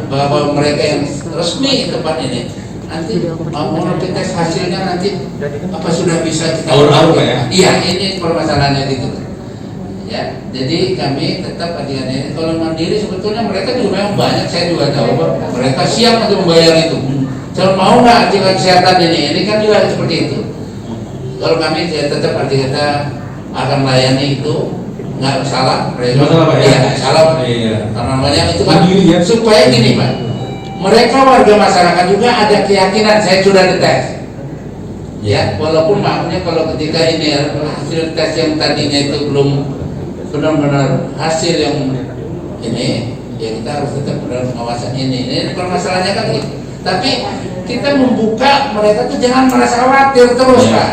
bahwa mereka yang resmi tempat ini, nanti mau rapid test hasilnya nanti apa sudah bisa kita Aur-aur ya? Iya, ini permasalahannya gitu. Ya, jadi kami tetap ini kalau mandiri sebetulnya mereka juga memang banyak, saya juga tahu Pak, mereka siap untuk membayar itu. Kalau mau nggak dengan kesehatan ini kan juga seperti itu. Kalau kami tetap kita akan melayani itu, nggak salah. Pak ya? Nggak salah. Iya. Karena namanya itu kan Mandiri ya? supaya gini Pak, mereka warga masyarakat juga ada keyakinan saya sudah dites. Ya, walaupun maksudnya kalau ketika ini hasil tes yang tadinya itu belum benar-benar hasil yang ini, ya kita harus tetap benar pengawasan ini permasalahannya kan gitu. Tapi kita membuka mereka tuh jangan merasa khawatir terus Pak.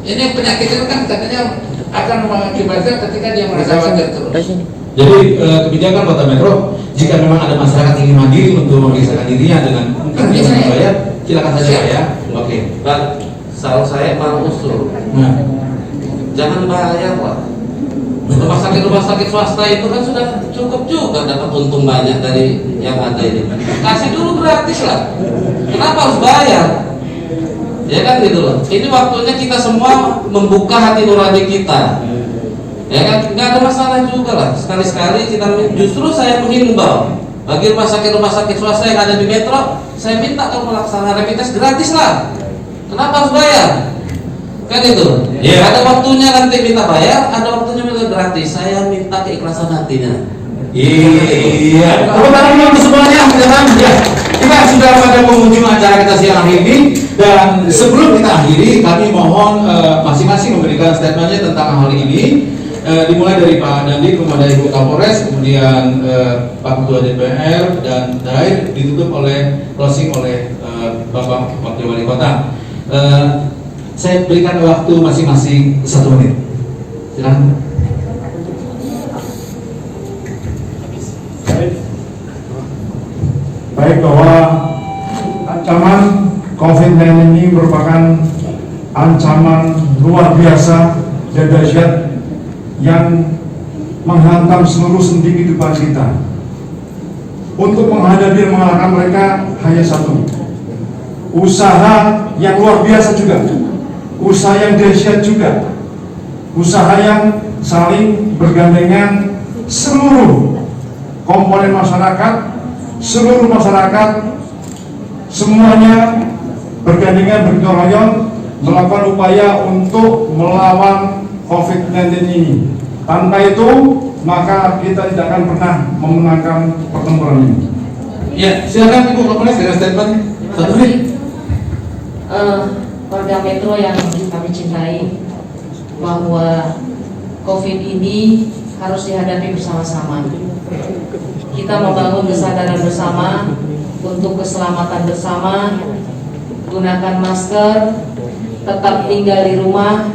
Ini penyakit itu kan katanya akan mengakibatkan ketika dia merasa khawatir terus. Jadi kebijakan Kota Metro, jika memang ada masyarakat ingin mandiri untuk memeriksakan dirinya dengan mungkin dia membayar, silakan saja Pak ya. Oke. Dan saya mau usul, jangan bayar Pak. Rumah sakit swasta itu kan sudah cukup juga dapat untung banyak dari yang ada ini. Kasih dulu gratis lah. Kenapa harus bayar? Ya kan gitu loh. Ini waktunya kita semua membuka hati nurani kita. Ya kan, nggak ada masalah juga lah. Sekali-sekali kita justru saya menghimbau bagi rumah sakit swasta yang ada di Metro, saya minta kalau melaksanakan rapid test gratis lah. Kenapa harus bayar? Kan itu. Yeah. Ada waktunya nanti minta bayar, ada waktunya minta gratis. Saya minta keikhlasan hatinya. Iya. Tepuk tangan untuk semuanya. Ya. Kita sudah pada penghujung acara kita siang hari ini dan sebelum kita akhiri, kami mohon masing-masing memberikan statementnya tentang hal ini. Dimulai dari Pak Dandi, kemudian Ibu Kapolres, kemudian Pak Ketua DPR dan terakhir ditutup oleh closing oleh Bapak Wakil Wali Kota. Saya berikan waktu masing-masing 1 menit. Silakan. Baik, bahwa ancaman COVID-19 ini merupakan ancaman luar biasa dan dahsyat yang menghantam seluruh sendi kehidupan kita. Untuk menghadapi dan mengalahkan mereka hanya satu, usaha yang luar biasa juga, usaha yang dahsyat juga, usaha yang saling bergandengan seluruh komponen masyarakat, seluruh masyarakat semuanya bergandengan bergotong royong melakukan upaya untuk melawan COVID-19 ini. Tanpa itu maka kita tidak akan pernah memenangkan pertempuran ini. Ya, silakan Ibu Kapolres dengan statement satu menit. Warga Metro yang kami cintai, bahwa COVID ini harus dihadapi bersama-sama. Kita membangun kesadaran bersama untuk keselamatan bersama, gunakan masker, tetap tinggal di rumah,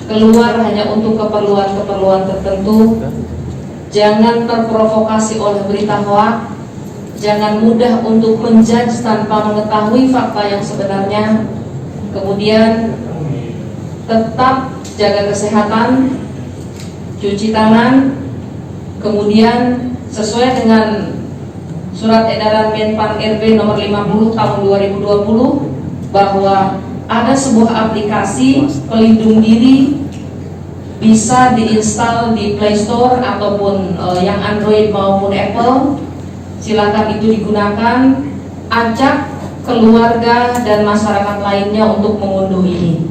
keluar hanya untuk keperluan-keperluan tertentu, jangan terprovokasi oleh berita hoaks, jangan mudah untuk menjudge tanpa mengetahui fakta yang sebenarnya. Kemudian tetap jaga kesehatan, cuci tangan, kemudian sesuai dengan surat edaran Menpan RB nomor 50 tahun 2020 bahwa ada sebuah aplikasi pelindung diri bisa diinstal di Play Store ataupun yang Android maupun Apple. Silakan itu digunakan, ajak keluarga dan masyarakat lainnya untuk mengunduh ini.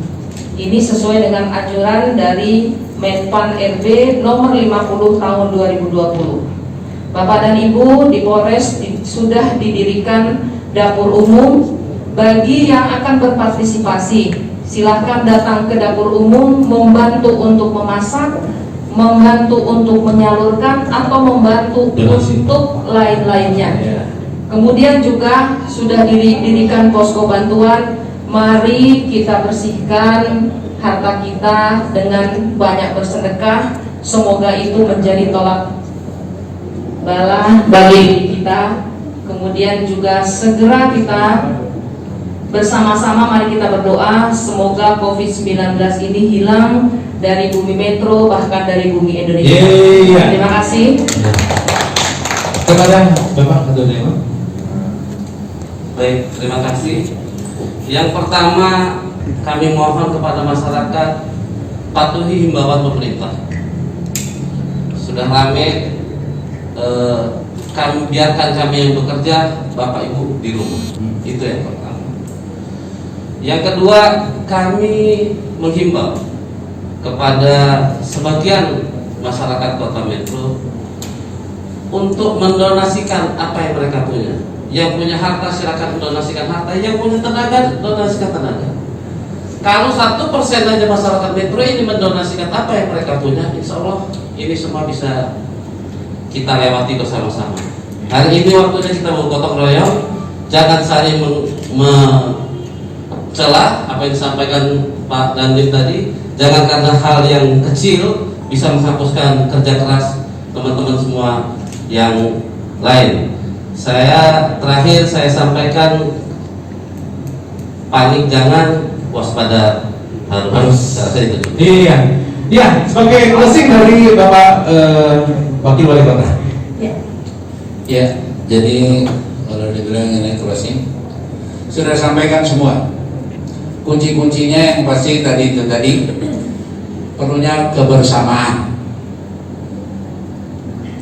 Ini sesuai dengan anjuran dari Menpan RB nomor 50 tahun 2020. Bapak dan Ibu, di Polres sudah didirikan dapur umum bagi yang akan berpartisipasi. Silahkan datang ke dapur umum, membantu untuk memasak, membantu untuk menyalurkan, atau membantu untuk lain-lainnya. Kemudian juga sudah didirikan posko bantuan. Mari kita bersihkan harta kita dengan banyak bersedekah. Semoga itu menjadi tolak bala bagi diri kita. Kemudian juga segera kita bersama-sama mari kita berdoa semoga COVID-19 ini hilang dari bumi Metro, bahkan dari bumi Indonesia. Terima kasih. Kepada Bapak Ketua Dewan. Baik, terima kasih. Yang pertama, kami mohon kepada masyarakat patuhi himbauan pemerintah. Sudah rame, biarkan kami yang bekerja, Bapak Ibu di rumah. Itu yang pertama. Yang kedua, kami menghimbau kepada sebagian masyarakat Kota Metro untuk mendonasikan apa yang mereka punya. Yang punya harta silakan mendonasikan harta, yang punya tenaga donasikan tenaga. Kalau 1% aja masyarakat Metro ini mendonasikan apa yang mereka punya, insya Allah ini semua bisa kita lewati bersama-sama. Hari ini waktunya kita bergotong royong, jangan saling mencela apa yang disampaikan Pak Dandim tadi. Jangan karena hal yang kecil bisa menghapuskan kerja keras teman-teman semua yang lain. Terakhir saya sampaikan, panik jangan, waspada harus. Iya. Ya, sebagai closing dari Bapak Wakil Wali Kota. Ya, jadi kalau dibilang ini closing, sudah sampaikan semua. Kunci-kuncinya yang pasti tadi perlunya kebersamaan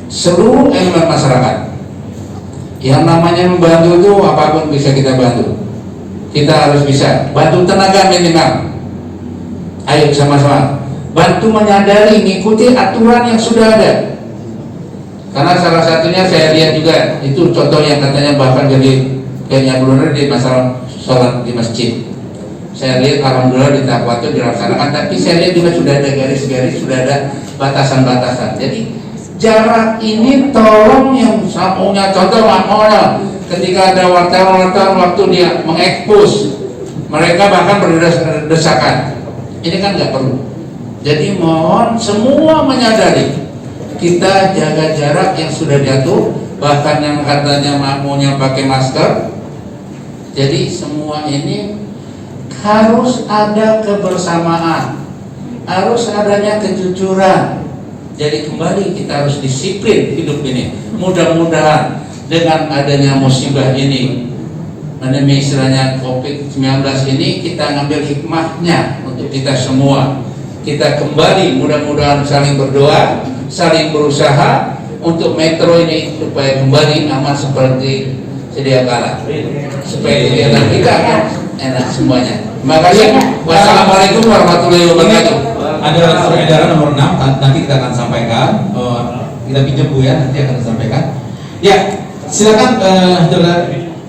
seluruh elemen masyarakat. Yang namanya membantu itu apapun bisa kita bantu. Kita harus bisa bantu tenaga minimal. Ayo sama-sama bantu menyadari, mengikuti aturan yang sudah ada. Karena salah satunya saya lihat juga itu contoh yang katanya bahkan jadi kayaknya blunder di masalah sholat di masjid. Saya lihat alhamdulillah di Takwa itu dilaksanakan, tapi saya lihat juga sudah ada garis-garis, sudah ada batasan-batasan. Jadi jarak ini tolong yang punya contoh makmur ketika ada wartawan waktu dia mengekspos mereka bahkan berdesakan, ini kan nggak perlu. Jadi mohon semua menyadari kita jaga jarak yang sudah diatur, bahkan yang katanya makmurnya pakai masker. Jadi semua ini harus ada kebersamaan, harus adanya kejujuran. Jadi kembali kita harus disiplin hidup ini. Mudah-mudahan dengan adanya musibah ini, pandemi istilahnya COVID-19 ini, kita ngambil hikmahnya untuk kita semua. Kita kembali mudah-mudahan saling berdoa, saling berusaha untuk Metro ini supaya kembali aman seperti sedia kala. Supaya kegiatan kita enak semuanya. Terima kasih. Wassalamualaikum warahmatullahi wabarakatuh. ada surat edaran nomor 6, nanti kita akan sampaikan. Kita pinjam Bu ya, nanti akan disampaikan. Ya, silakan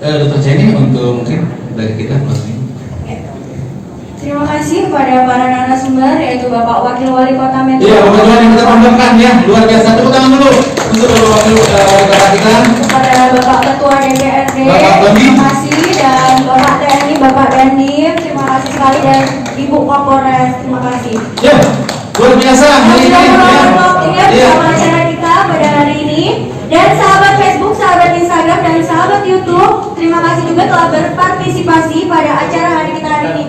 Dr. Jenny untuk mungkin dari kita. Terima kasih kepada para narasumber, yaitu Bapak Wakil Wali Kota Metro. Iya, Bapak Johan yang kita banggakan ya, luar biasa. Tepuk tangan dulu untuk Bapak Wakil Wali Kota kita. Kepada Bapak Ketua DPRD, Bapak Dandi. terima kasih, dan Bapak TNI, Bapak Dandim, terima kasih sekali, dan Ibu Kapolres, terima kasih. Ya, luar biasa hari ini. Waktunya Ya. bersama acara kita pada hari ini. Dan sahabat Facebook, sahabat Instagram, dan sahabat YouTube, terima kasih juga telah berpartisipasi pada acara hari kita hari ini.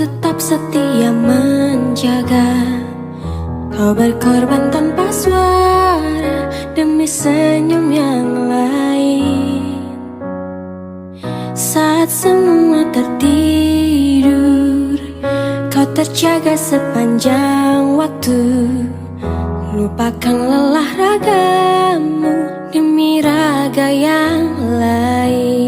tetap setia menjaga. Kau berkorban tanpa suara demi senyum yang lain. Saat semua tertidur, kau terjaga sepanjang waktu. Lupakan lelah ragamu demi raga yang lain.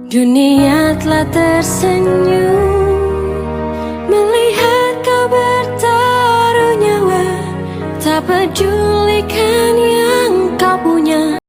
Dunia telah tersenyum